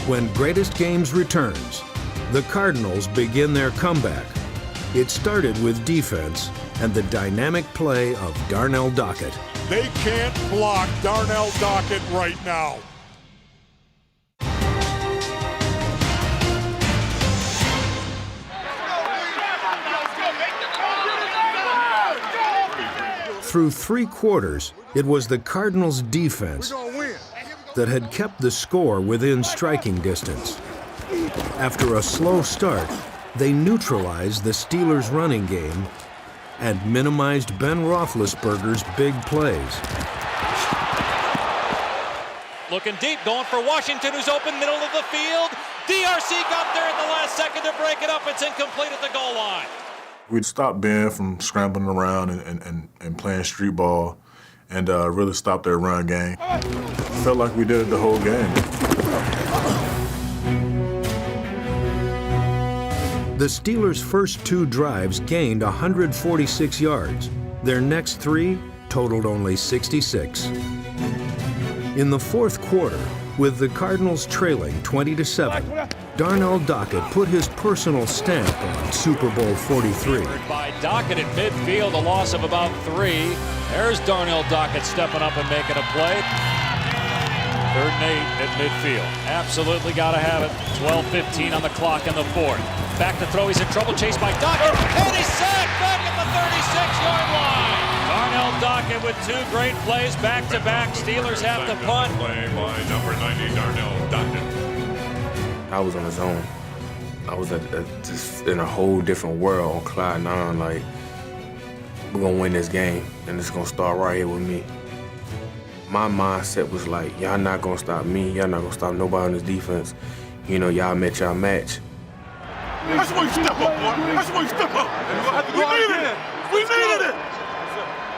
When Greatest Games returns, the Cardinals begin their comeback. It started with defense and the dynamic play of Darnell Dockett. They can't block Darnell Dockett right now. Through 3 quarters, it was the Cardinals' defense that had kept the score within striking distance. After a slow start, they neutralized the Steelers' running game and minimized Ben Roethlisberger's big plays. Looking deep, going for Washington, who's open, middle of the field. DRC got there at the last second to break it up. It's incomplete at the goal line. We'd stop Ben from scrambling around and playing street ball and really stop their run game. Felt like we did it the whole game. The Steelers' first 2 drives gained 146 yards. Their next 3 totaled only 66. In the fourth quarter, with the Cardinals trailing 20-7, Darnell Dockett put his personal stamp on Super Bowl 43. By Dockett at midfield, a loss of about 3. There's Darnell Dockett stepping up and making a play. 3rd and 8 at midfield. Absolutely got to have it. 12:15 on the clock in the fourth. Back to throw. He's in trouble. Chased by Dockett. And he's sacked back at the 36-yard line. Darnell Dockett with 2 great plays back-to-back. Steelers have to punt. Play by number 90, Darnell Dockett. I was on his own. I was just in a whole different world on Cloud 9. Like, we're gonna win this game, and it's gonna start right here with me. My mindset was like, y'all not gonna stop me. Y'all not gonna stop nobody on this defense. You know, y'all met y'all match. That's why you step up, boy. That's why you step up. We needed it. We needed it.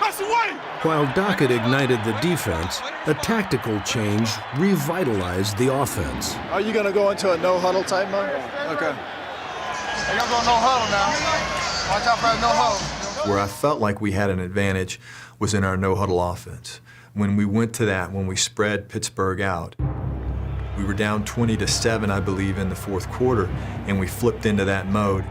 That's the way. While Dockett ignited the defense, a tactical change revitalized the offense. Are you going to go into a no-huddle type mode? Okay. Hey, y'all going no huddle now. Watch out for that no huddle. Where I felt like we had an advantage was in our no-huddle offense. When we went to that, when we spread Pittsburgh out, we were down 20-7, I believe, in the fourth quarter, and we flipped into that mode.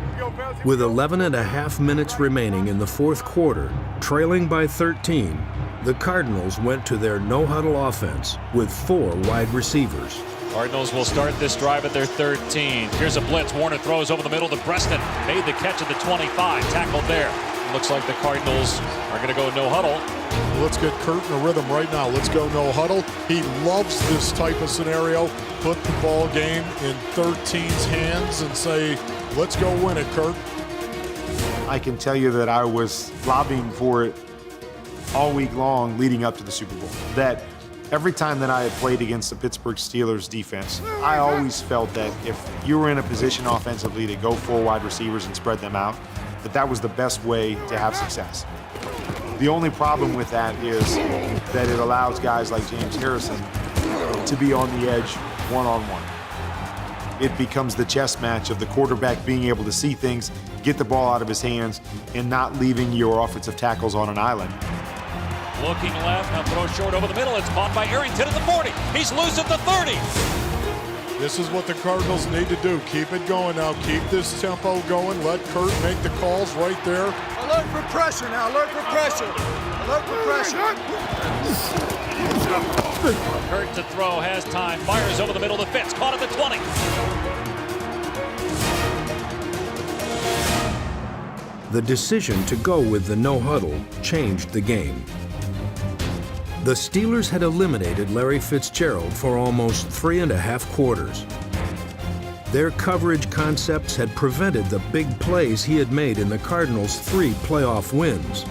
With 11.5 minutes remaining in the fourth quarter, trailing by 13, the Cardinals went to their no-huddle offense with 4 wide receivers. Cardinals will start this drive at their 13. Here's a blitz. Warner throws over the middle to Preston. Made the catch at the 25. Tackled there. Looks like the Cardinals are going to go no huddle. Let's get Kurt in a rhythm right now. Let's go no huddle. He loves this type of scenario. Put the ball game in 13's hands and say, let's go win it, Kurt. I can tell you that I was lobbying for it all week long leading up to the Super Bowl. That every time that I had played against the Pittsburgh Steelers defense, I always felt that if you were in a position offensively to go 4 wide receivers and spread them out, that was the best way to have success. The only problem with that is that it allows guys like James Harrison to be on the edge one-on-one. It becomes the chess match of the quarterback being able to see things, get the ball out of his hands, and not leaving your offensive tackles on an island. Looking left, now throw short over the middle. It's caught by Arrington at the 40. He's loose at the 30. This is what the Cardinals need to do. Keep it going now. Keep this tempo going. Let Kurt make the calls right there. Alert for pressure now. Alert for pressure. Alert for pressure. Kurt to throw, has time. Fires over the middle to Fitz. Caught at the 20. The decision to go with the no-huddle changed the game. The Steelers had eliminated Larry Fitzgerald for almost 3.5 quarters. Their coverage concepts had prevented the big plays he had made in the Cardinals' 3 playoff wins.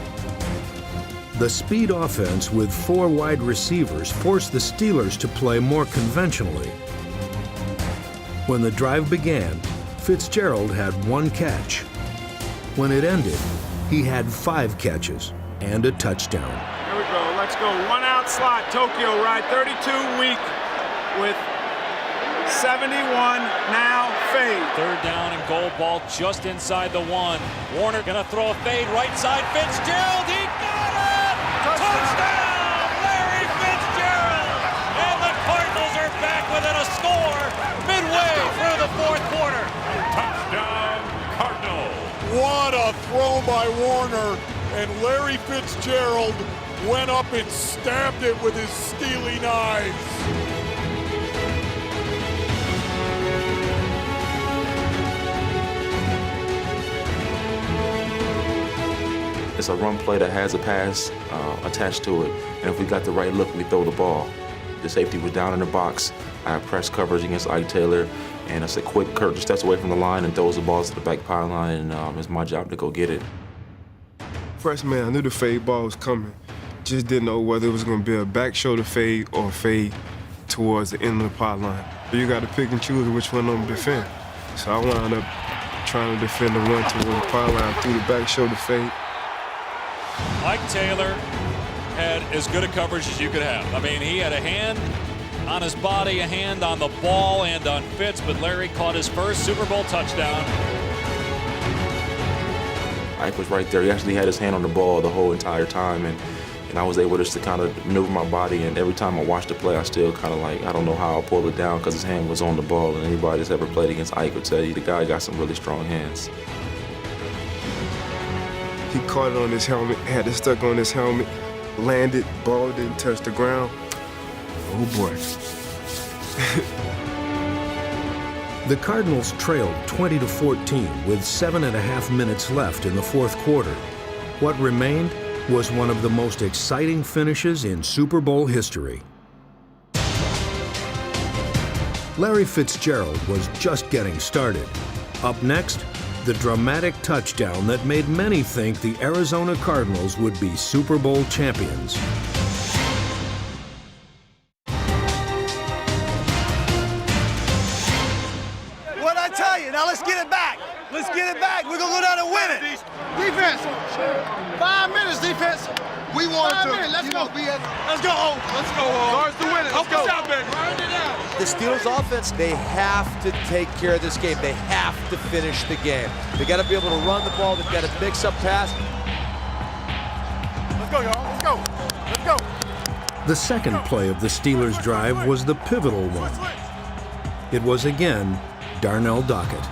The speed offense with 4 wide receivers forced the Steelers to play more conventionally. When the drive began, Fitzgerald had 1 catch. When it ended, he had 5 catches and a touchdown. Here we go. Let's go. 1 out slot. Tokyo ride 32 weak with 71 now fade. 3rd down and goal, ball just inside the 1. Warner gonna throw a fade right side. Fitzgerald, he got it! Touchdown! Larry Fitzgerald! And the Cardinals are back within a score midway through the fourth quarter. Touchdown, Cardinals! What a throw by Warner, and Larry Fitzgerald went up and stabbed it with his steely knives. It's a run play that has a pass attached to it, and if we got the right look, we throw the ball. The safety was down in the box. I had press coverage against Ike Taylor, and I said, quick, Kurt just steps away from the line and throws the ball to the back pylon, and it's my job to go get it. Freshman, I knew the fade ball was coming. Just didn't know whether it was going to be a back shoulder fade or a fade towards the end of the pylon. You got to pick and choose which one I'm going to defend. So I wound up trying to defend the one towards the pylon through the back shoulder fade. Ike Taylor had as good a coverage as you could have. I mean, he had a hand on his body, a hand on the ball and on Fitz, but Larry caught his first Super Bowl touchdown. Ike was right there. He actually had his hand on the ball the whole entire time, and I was able just to kind of maneuver my body, and every time I watched the play, I still kind of like, I don't know how I'll pull it down because his hand was on the ball, and anybody that's ever played against Ike would tell you the guy got some really strong hands. He caught it on his helmet, had it stuck on his helmet, landed, ball didn't touch the ground. Oh boy. The Cardinals trailed 20-14 with 7.5 minutes left in the fourth quarter. What remained was one of the most exciting finishes in Super Bowl history. Larry Fitzgerald was just getting started. Up next, the dramatic touchdown that made many think the Arizona Cardinals would be Super Bowl champions. What'd I tell you? Now let's get it back. Let's get it back. We're going to go down and win it. Defense. 5 minutes, defense. We want to. Let's go. Let's go home. Let's go home. Guards to win it. Let's go. The Steelers offense, they have to take care of this game. They have to finish the game. They got to be able to run the ball. They've got to mix up pass. Let's go, y'all. Let's go. Let's go. The second play of the Steelers' drive was the pivotal one. It was again Darnell Dockett.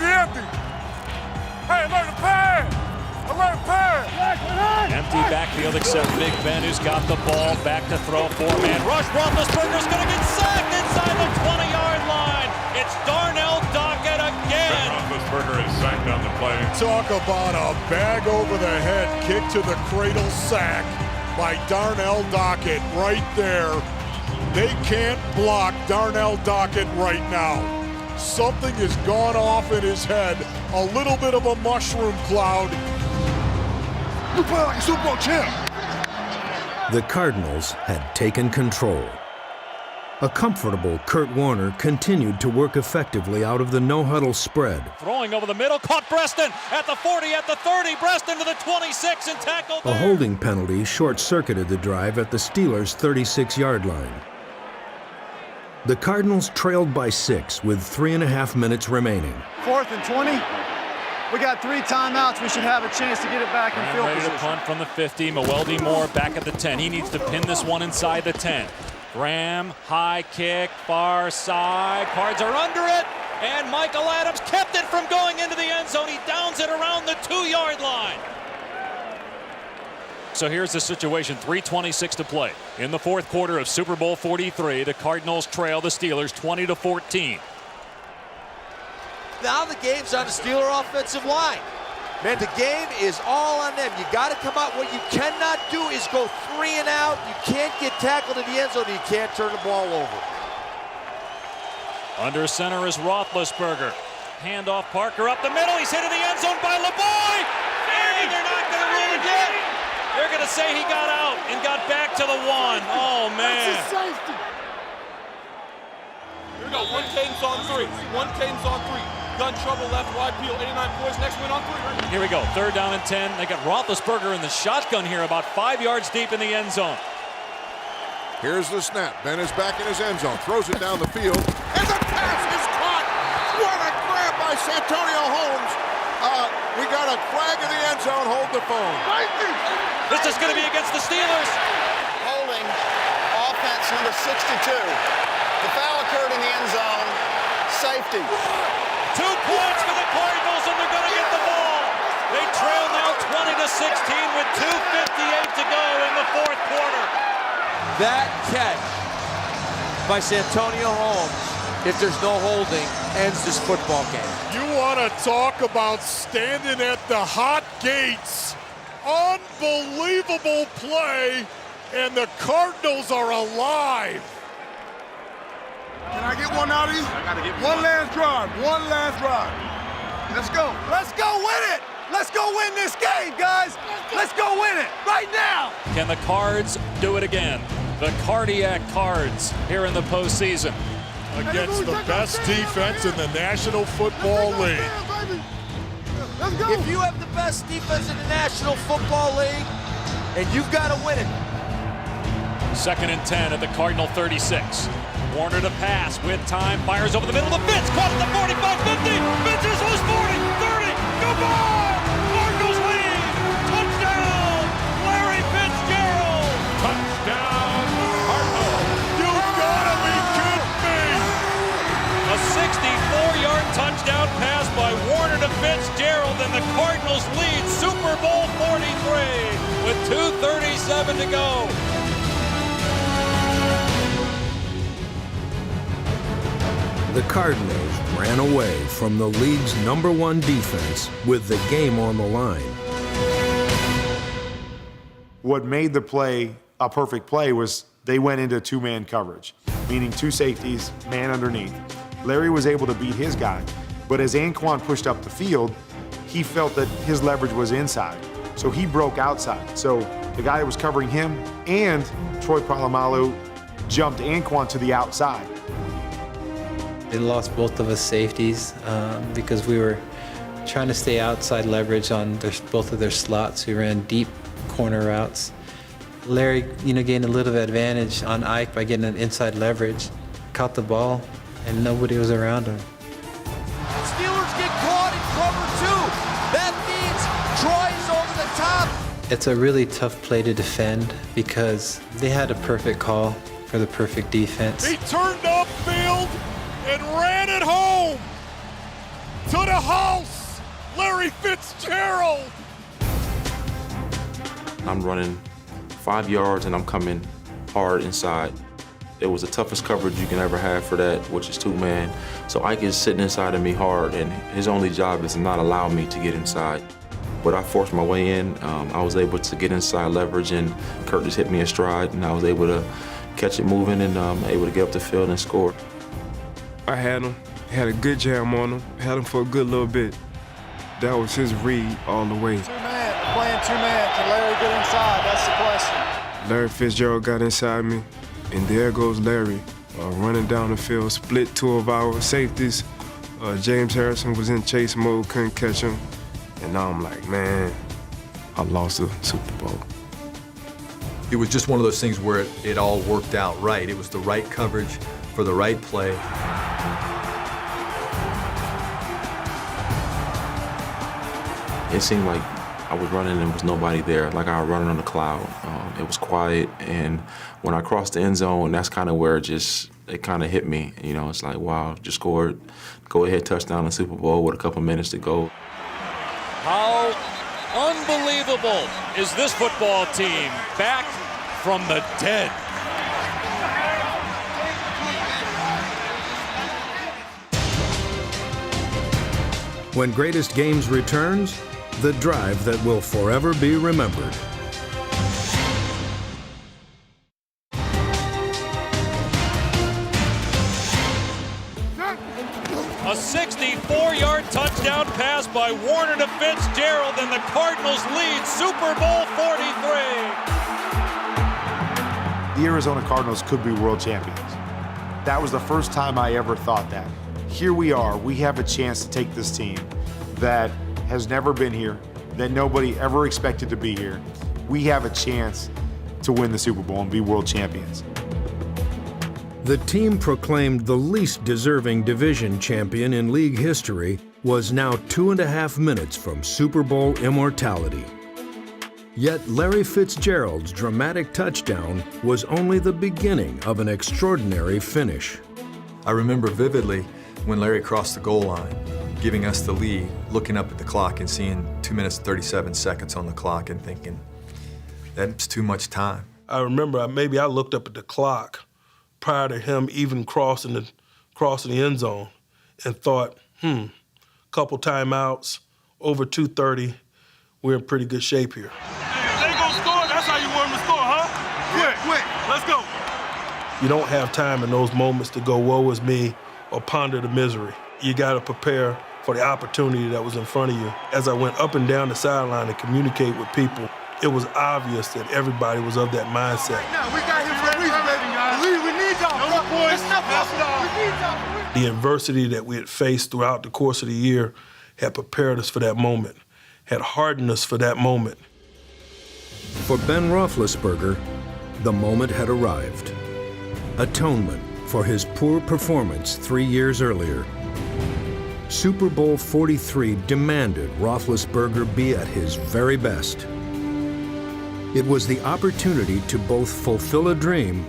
Empty. Hey, learn to pass. Empty backfield except Big Ben, who's got the ball, back to throw, four-man rush. Roethlisberger's going to get sacked inside the 20-yard line. It's Darnell Dockett again. Roethlisberger is sacked on the play. Talk about a bag over the head kick to the cradle sack by Darnell Dockett right there. They can't block Darnell Dockett right now. Something has gone off in his head, a little bit of a mushroom cloud. You play like a Super Bowl champ. The Cardinals had taken control. A comfortable Kurt Warner continued to work effectively out of the no-huddle spread. Throwing over the middle, caught Breston at the 40, at the 30, Breston to the 26 and tackled there. A holding penalty short-circuited the drive at the Steelers' 36-yard line. The Cardinals trailed by 6 with 3.5 minutes remaining. 4th and 20. We got 3 timeouts. We should have a chance to get it back in field ready position. to punt from the 50. Mewelde Moore back at the 10. He needs to pin this one inside the 10. Graham, high kick, far side. Cards are under it, and Michael Adams kept it from going into the end zone. He downs it around the 2-yard line. So here's the situation, 3:26 to play. In the fourth quarter of Super Bowl 43, the Cardinals trail the Steelers 20-14. Now the game's on the Steeler offensive line. Man, the game is all on them. You got to come out. What you cannot do is go 3 and out. You can't get tackled in the end zone. You can't turn the ball over. Under center is Roethlisberger. Handoff Parker up the middle. He's hit in the end zone by LeBoy. And they're not going to rule it yet. They're going to say he got out and got back to the 1. Oh, man. That's a safety. Here we go. 1 cadence on 3. 1 cadence on 3. Gun trouble left, wide peel, 89 points, next win on 3. Here we go, 3rd down and 10. They got Roethlisberger in the shotgun here, about 5 yards deep in the end zone. Here's the snap. Ben is back in his end zone, throws it down the field, and the pass is caught. What a grab by Santonio Holmes. We got a flag in the end zone. Hold the phone. This is going to be against the Steelers. Holding offense number 62. The foul occurred in the end zone. Safety. 2 points for the Cardinals, and they're going to get the ball. They trail now 20-16 with 2:58 to go in the fourth quarter. That catch by Santonio Holmes, if there's no holding, ends this football game. You want to talk about standing at the hot gates. Unbelievable play and the Cardinals are alive. Can I get one out of you? I gotta get one last drive. One last drive. Let's go. Let's go win it. Let's go win this game, guys. Let's go win it right now. Can the Cards do it again? The Cardiac Cards here in the postseason. Against the best defense in the National Football League. Let's go. If you have the best defense in the National Football League, and you've got to win it. 2nd and 10 at the Cardinal 36. Warner to pass with time, fires over the middle of Fitz, caught at the 45, 50, Fitz is loose, 40, 30, goodbye! Cardinals lead! Touchdown! Larry Fitzgerald! Touchdown, Cardinals! You gotta be kidding me! A 64-yard touchdown pass by Warner to Fitzgerald, and the Cardinals lead Super Bowl 43 with 2:37 to go. The Cardinals ran away from the league's #1 defense with the game on the line. What made the play a perfect play was they went into two-man coverage, meaning two safeties, man underneath. Larry was able to beat his guy, but as Anquan pushed up the field, he felt that his leverage was inside, so he broke outside. So the guy that was covering him and Troy Polamalu jumped Anquan to the outside. They lost both of us safeties because we were trying to stay outside leverage on both of their slots. We ran deep corner routes. Larry, gained a little advantage on Ike by getting an inside leverage. Caught the ball, and nobody was around him. Steelers get caught in cover 2. That means Troy's over the top. It's a really tough play to defend because they had a perfect call for the perfect defense. He turned upfield and ran it home to the house. Larry Fitzgerald. I'm running 5 yards and I'm coming hard inside. It was the toughest coverage you can ever have for that, which is two-man. So Ike is sitting inside of me hard, and his only job is to not allow me to get inside. But I forced my way in. I was able to get inside leverage, and Kurt just hit me in stride, and I was able to catch it moving and able to get up the field and score. I had him, had a good jam on him, had him for a good little bit. That was his read all the way. Two-man, playing two-man. Can Larry get inside? That's the question. Larry Fitzgerald got inside me, and there goes Larry, running down the field, split two of our safeties. James Harrison was in chase mode, couldn't catch him. And now I'm like, man, I lost the Super Bowl. It was just one of those things where it all worked out right. It was the right coverage for the right play. It seemed like I was running and there was nobody there, like I was running on a cloud. It was quiet, and when I crossed the end zone, that's kind of where it kind of hit me. It's like, wow, just scored, go-ahead touchdown in the Super Bowl with a couple minutes to go. How unbelievable is this football team back from the dead? When Greatest Games returns, the drive that will forever be remembered. A 64-yard touchdown pass by Warner to Fitzgerald, and the Cardinals lead Super Bowl 43. The Arizona Cardinals could be world champions. That was the first time I ever thought that. Here we are, we have a chance to take this team that has never been here, that nobody ever expected to be here. We have a chance to win the Super Bowl and be world champions. The team proclaimed the least deserving division champion in league history was now 2.5 minutes from Super Bowl immortality. Yet Larry Fitzgerald's dramatic touchdown was only the beginning of an extraordinary finish. I remember vividly when Larry crossed the goal line, giving us the lead, looking up at the clock and seeing 2 minutes 37 seconds on the clock and thinking, that's too much time. I remember maybe I looked up at the clock prior to him even crossing the end zone and thought, couple timeouts, over 2:30, we're in pretty good shape here. They gonna score, that's how you want them to score, huh? Quick. Let's go. You don't have time in those moments to go, woe is me, or ponder the misery. You got to prepare for the opportunity that was in front of you. As I went up and down the sideline to communicate with people, it was obvious that everybody was of that mindset. Now, we got him for a reason, baby. We need y'all, bro. It's nothing. We need y'all. The adversity that we had faced throughout the course of the year had prepared us for that moment, had hardened us for that moment. For Ben Roethlisberger, the moment had arrived. Atonement for his poor performance 3 years earlier. Super Bowl 43 demanded Roethlisberger be at his very best. It was the opportunity to both fulfill a dream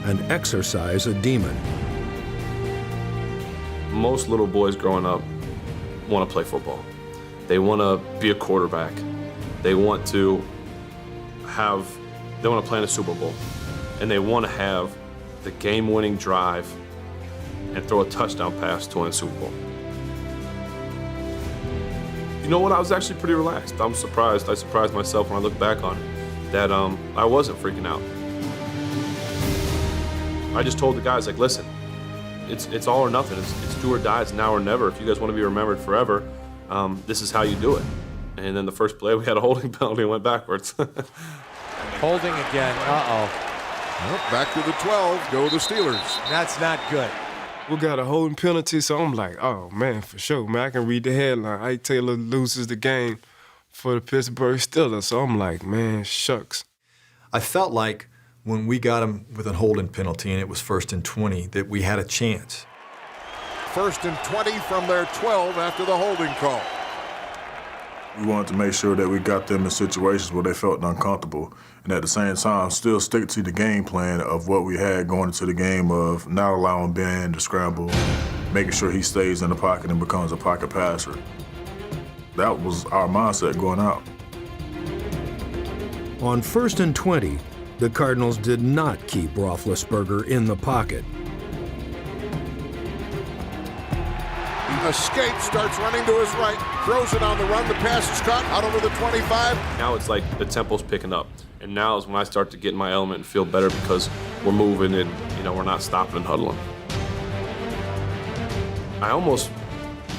and exorcise a demon. Most little boys growing up want to play football. They want to be a quarterback. They want to play in a Super Bowl. And they want to have the game-winning drive and throw a touchdown pass to win a Super Bowl. You know what? I was actually pretty relaxed. I'm surprised. I surprised myself when I look back on it that I wasn't freaking out. I just told the guys, like, listen, it's all or nothing. It's do or die. It's now or never. If you guys want to be remembered forever, this is how you do it. And then the first play, we had a holding penalty and went backwards. Holding again. Uh-oh. Well, back to the 12. Go the Steelers. That's not good. We got a holding penalty, so I'm like, oh, man, for sure, man. I can read the headline. Ike Taylor loses the game for the Pittsburgh Steelers. So I'm like, man, shucks. I felt like when we got him with a holding penalty and it was 1st and 20, that we had a chance. 1st and 20 from their 12 after the holding call. We wanted to make sure that we got them in situations where they felt uncomfortable, and at the same time still stick to the game plan of what we had going into the game of not allowing Ben to scramble, making sure he stays in the pocket and becomes a pocket passer. That was our mindset going out. On 1st and 20, the Cardinals did not keep Roethlisberger in the pocket. Escapes, starts running to his right, throws it on the run. The pass is caught out over the 25. Now it's like the tempo's picking up. And now is when I start to get in my element and feel better because we're moving and, we're not stopping and huddling. I almost,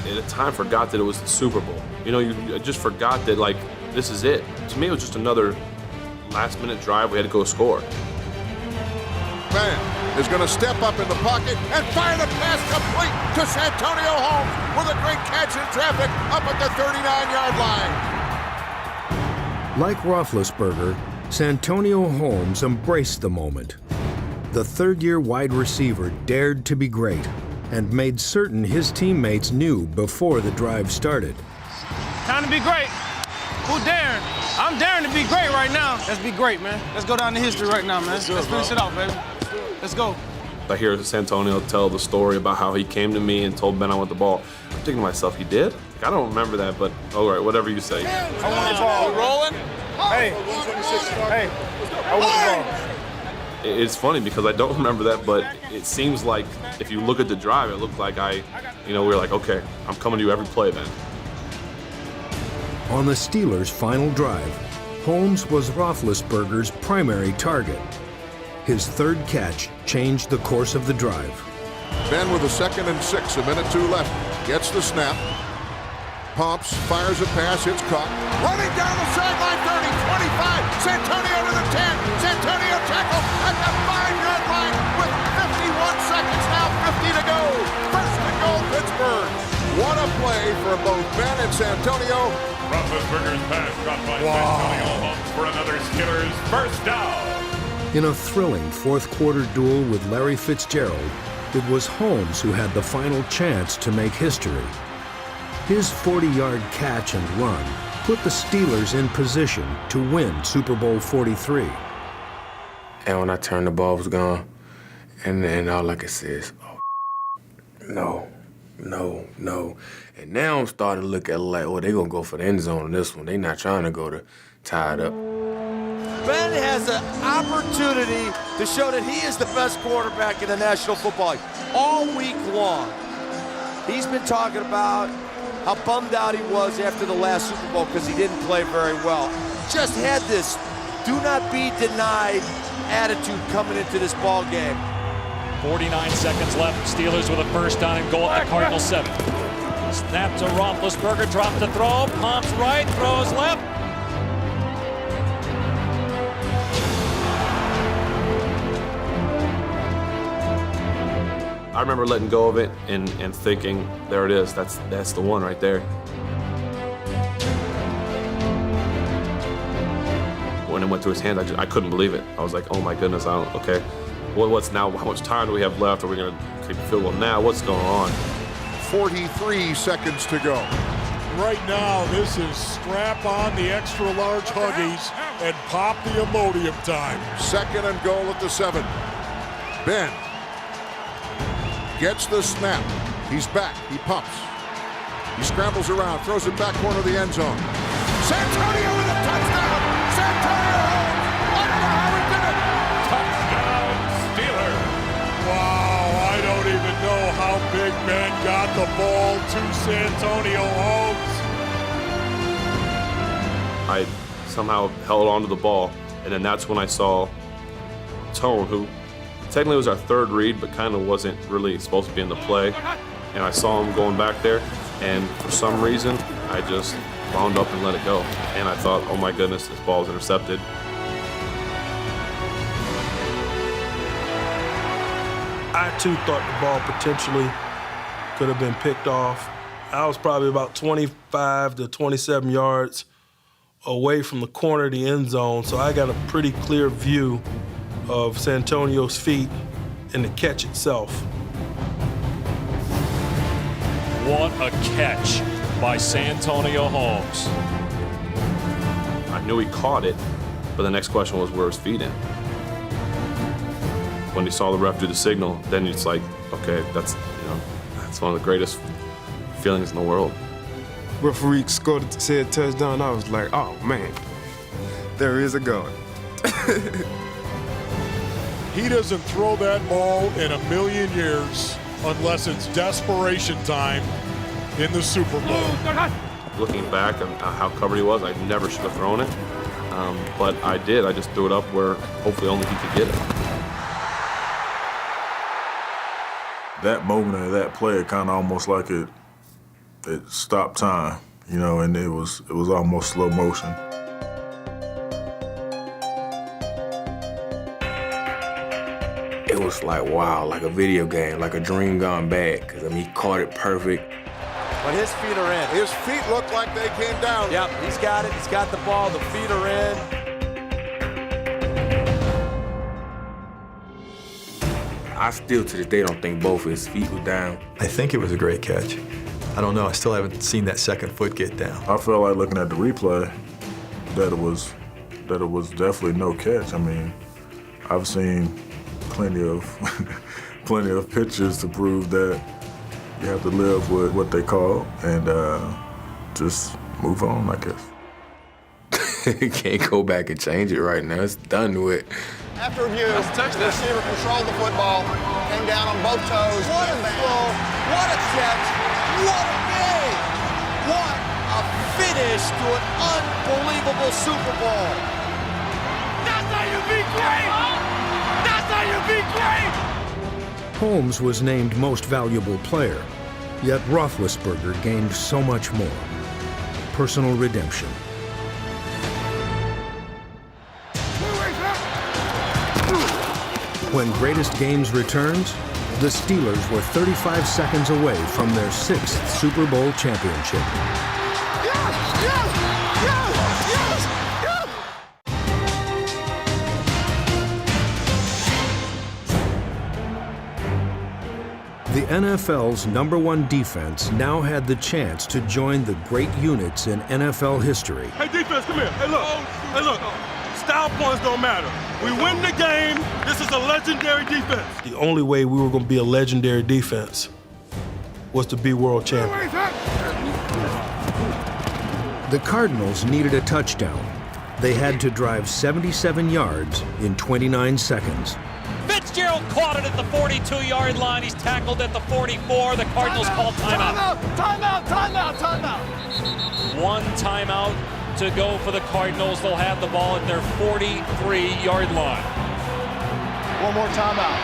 at a time, forgot that it was the Super Bowl. You just forgot that, like, this is it. To me, it was just another last-minute drive. We had to go score. Man is going to step up in the pocket and fire the pass complete to Santonio Holmes with a great catch in traffic up at the 39-yard line. Like Roethlisberger, Santonio Holmes embraced the moment. The third-year wide receiver dared to be great and made certain his teammates knew before the drive started. Time to be great. Who daring? I'm daring to be great right now. Let's be great, man. Let's go down to history right now, man. Let's finish it out, baby. Let's go. I hear Santonio tell the story about how he came to me and told Ben I want the ball. I'm thinking to myself, he did? Like, I don't remember that, but all right, whatever you say. I want the ball. Rolling? Hey, I want the ball. It's funny because I don't remember that, but it seems like if you look at the drive, it looked like we were like, okay, I'm coming to you every play then. On the Steelers' final drive, Holmes was Roethlisberger's primary target. His third catch changed the course of the drive. Ben with a 2nd and 6, a minute 2 left. Gets the snap. Pumps, fires a pass, it's caught. Running down the sideline, 30, 25. Santonio to the 10. Santonio tackle at the 5-yard line with 51 seconds now, 50 to go. 1st and goal, Pittsburgh. What a play for both Ben and Santonio. Roethlisberger's pass caught by Santonio Holmes for another Steelers first down. In a thrilling fourth-quarter duel with Larry Fitzgerald, it was Holmes who had the final chance to make history. His 40-yard catch and run put the Steelers in position to win Super Bowl 43. And when I turned, the ball was gone, and all I could say is, oh, no. And now I'm starting to look at it like, oh, they're going to go for the end zone on this one. They're not trying to go to tie it up. Ben has an opportunity to show that he is the best quarterback in the National Football League. All week long, he's been talking about how bummed out he was after the last Super Bowl because he didn't play very well. Just had this do not be denied attitude coming into this ball game. 49 seconds left. Steelers with a first down and goal at the Cardinals 7. Snap to Roethlisberger, drop to throw, pumps right, throws left. I remember letting go of it and thinking, there it is, that's the one right there. When it went through his hand, I couldn't believe it. I was like, oh my goodness, okay. What's now, how much time do we have left? Are we gonna keep the field goal now? What's going on? 43 seconds to go. Right now, this is strap on the extra large Huggies and pop the Imodium time. 2nd and goal at the 7. Ben gets the snap. He's back. He pumps. He scrambles around, throws it back corner of the end zone. Santonio with a touchdown! Santonio Holmes! I don't know how he did it! Touchdown, Steelers! Wow, I don't even know how Big Ben got the ball to Santonio Holmes. I somehow held onto the ball, and then that's when I saw Tone, who technically was our third read, but kind of wasn't really supposed to be in the play. And I saw him going back there, and for some reason, I just wound up and let it go. And I thought, oh my goodness, this ball is intercepted. I too thought the ball potentially could have been picked off. I was probably about 25 to 27 yards away from the corner of the end zone, so I got a pretty clear view of Santonio's feet and the catch itself. What a catch by Santonio Holmes. I knew he caught it, but the next question was, where his feet in? When he saw the ref do the signal, then it's like, okay, that's one of the greatest feelings in the world. Referee said touchdown. I was like, oh man, there is a God. He doesn't throw that ball in a million years unless it's desperation time in the Super Bowl. Looking back on how covered he was, I never should have thrown it, but I did. I just threw it up where hopefully only he could get it. That moment of that play, kind of almost like it stopped time, and it was almost slow motion. It was like, wow, like a video game, like a dream gone bad, because he caught it perfect. But his feet are in. His feet look like they came down. Yep, he's got it. He's got the ball. The feet are in. I still to this day don't think both of his feet were down. I think it was a great catch. I don't know. I still haven't seen that second foot get down. I felt like looking at the replay that it was definitely no catch. I mean, I've seen plenty of pictures to prove that you have to live with what they call and just move on, I guess. You can't go back and change it right now. It's done with. After review, the receiver controlled the football, came down on both toes. What a throw, what a catch, what a game! What a finish to an unbelievable Super Bowl. That's how you be great! That's how you be great! Holmes was named Most Valuable Player, yet Roethlisberger gained so much more. Personal redemption. When Greatest Games returns, the Steelers were 35 seconds away from their 6th Super Bowl championship. The NFL's #1 defense now had the chance to join the great units in NFL history. Hey, defense, come here. Hey, look. Style points don't matter. We win the game. This is a legendary defense. The only way we were going to be a legendary defense was to be world champions. The Cardinals needed a touchdown. They had to drive 77 yards in 29 seconds. Fitzgerald caught it at the 42-yard line. He's tackled at the 44. The Cardinals call timeout. Timeout! One timeout to go for the Cardinals. They'll have the ball at their 43-yard line. One more timeout.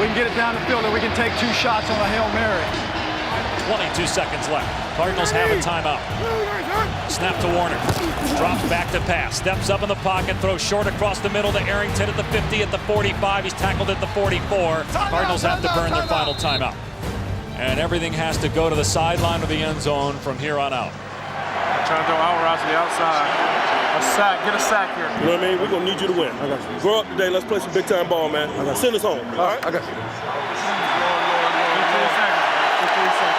We can get it down the field and we can take 2 shots on a Hail Mary. 22 seconds left. Cardinals have a timeout. Snap to Warner. Drops back to pass. Steps up in the pocket. Throws short across the middle to Arrington at the 50, at the 45. He's tackled at the 44. Cardinals have to burn their final timeout. And everything has to go to the sideline of the end zone from here on out. Trying to throw out routes to the outside. A sack. Get a sack here. You know what I mean? We're going to need you to win. I got you. Grow up today. Let's play some big-time ball, man. Send us home. All right? I got you. 15 seconds. 15 seconds.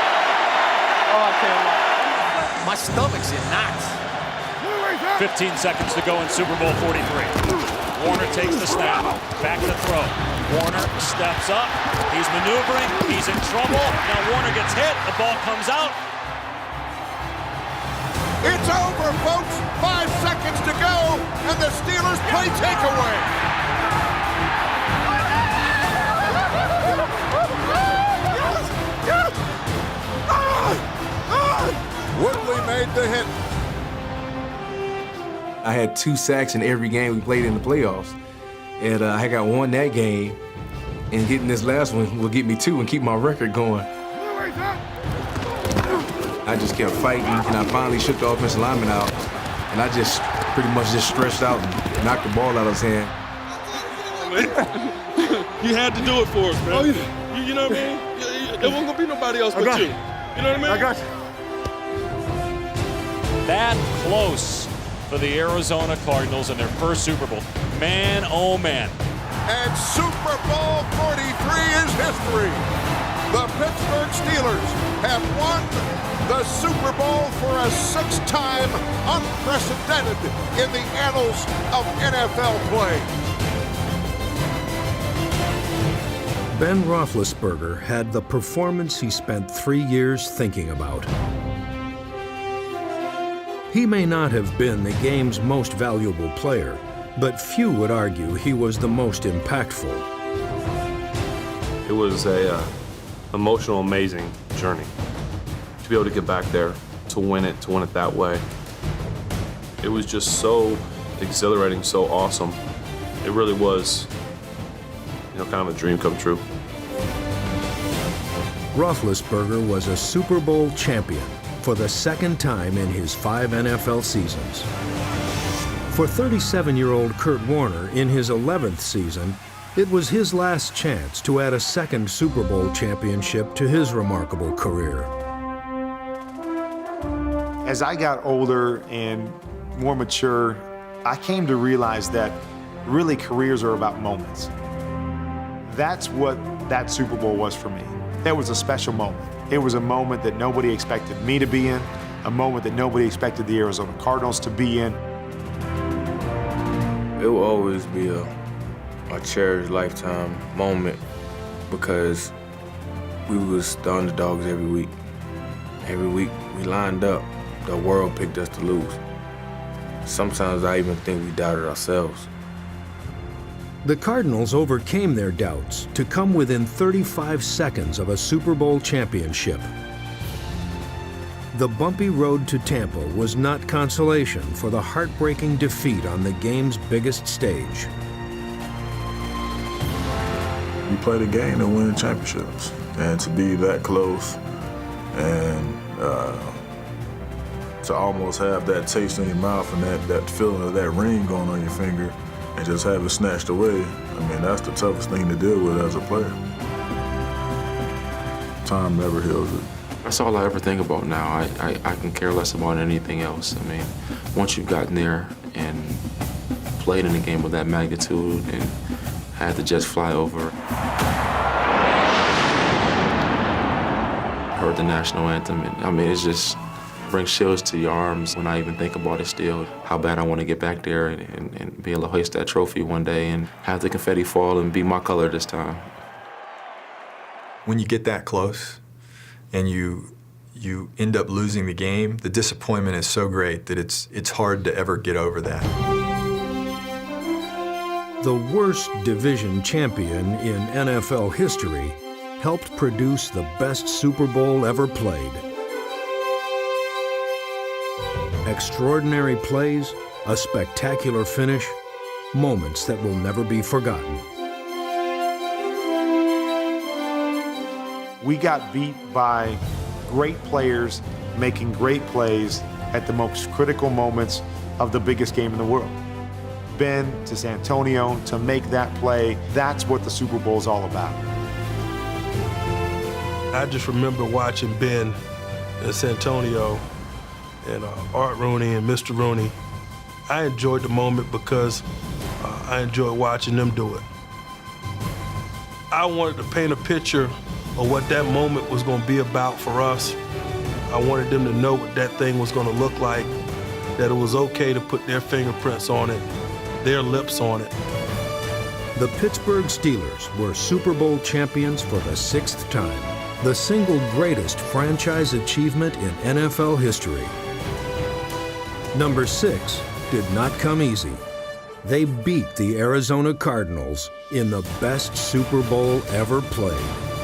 Oh, I can't lie. My stomach's in knots. 15 seconds to go in Super Bowl 43. Warner takes the snap. Back to throw. Warner steps up. He's maneuvering. He's in trouble. Now Warner gets hit. The ball comes out. It's over, folks. 5 seconds to go, and the Steelers play takeaway. Woodley made the hit. I had 2 sacks in every game we played in the playoffs. And I got 1 that game. And getting this last one will get me 2 and keep my record going. I just kept fighting, and I finally shook the offensive lineman out. And I just pretty much just stretched out and knocked the ball out of his hand. You had to do it for us, man. Oh, yeah. You know what I mean? There wasn't going to be nobody else but you. You know what I mean? I got you. That close for the Arizona Cardinals in their first Super Bowl. Man, oh man. And Super Bowl 43 is history. The Pittsburgh Steelers have won the Super Bowl for a 6th time, unprecedented in the annals of NFL play. Ben Roethlisberger had the performance he spent 3 years thinking about. He may not have been the game's most valuable player, but few would argue he was the most impactful. It was a emotional, amazing journey. To be able to get back there, to win it that way. It was just so exhilarating, so awesome. It really was, kind of a dream come true. Roethlisberger was a Super Bowl champion for the 2nd time in his 5 NFL seasons. For 37-year-old Kurt Warner, in his 11th season, it was his last chance to add a 2nd Super Bowl championship to his remarkable career. As I got older and more mature, I came to realize that really careers are about moments. That's what that Super Bowl was for me. That was a special moment. It was a moment that nobody expected me to be in, a moment that nobody expected the Arizona Cardinals to be in. It will always be a cherished lifetime moment because we was the underdogs every week. Every week we lined up, the world picked us to lose. Sometimes I even think we doubted ourselves. The Cardinals overcame their doubts to come within 35 seconds of a Super Bowl championship. The bumpy road to Tampa was not consolation for the heartbreaking defeat on the game's biggest stage. You play the game to win championships, and to be that close and to almost have that taste in your mouth and that feeling of that ring going on your finger and just have it snatched away, I mean, that's the toughest thing to deal with as a player. Time never heals it. That's all I ever think about now. I can care less about anything else. I mean, once you've gotten there and played in a game of that magnitude and had the Jets fly over, heard the national anthem, and I mean, it's just brings chills to your arms when I even think about it still, how bad I want to get back there and be able to hoist that trophy one day and have the confetti fall and be my color this time. When you get that close and you end up losing the game, the disappointment is so great that it's hard to ever get over that. The worst division champion in NFL history helped produce the best Super Bowl ever played. Extraordinary plays, a spectacular finish, moments that will never be forgotten. We got beat by great players making great plays at the most critical moments of the biggest game in the world. Ben to San Antonio to make that play, that's what the Super Bowl is all about. I just remember watching Ben in San Antonio and Art Rooney and Mr. Rooney. I enjoyed the moment because I enjoyed watching them do it. I wanted to paint a picture of what that moment was going to be about for us. I wanted them to know what that thing was going to look like, that it was okay to put their fingerprints on it, their lips on it. The Pittsburgh Steelers were Super Bowl champions for the 6th time, the single greatest franchise achievement in NFL history. Number 6 did not come easy. They beat the Arizona Cardinals in the best Super Bowl ever played.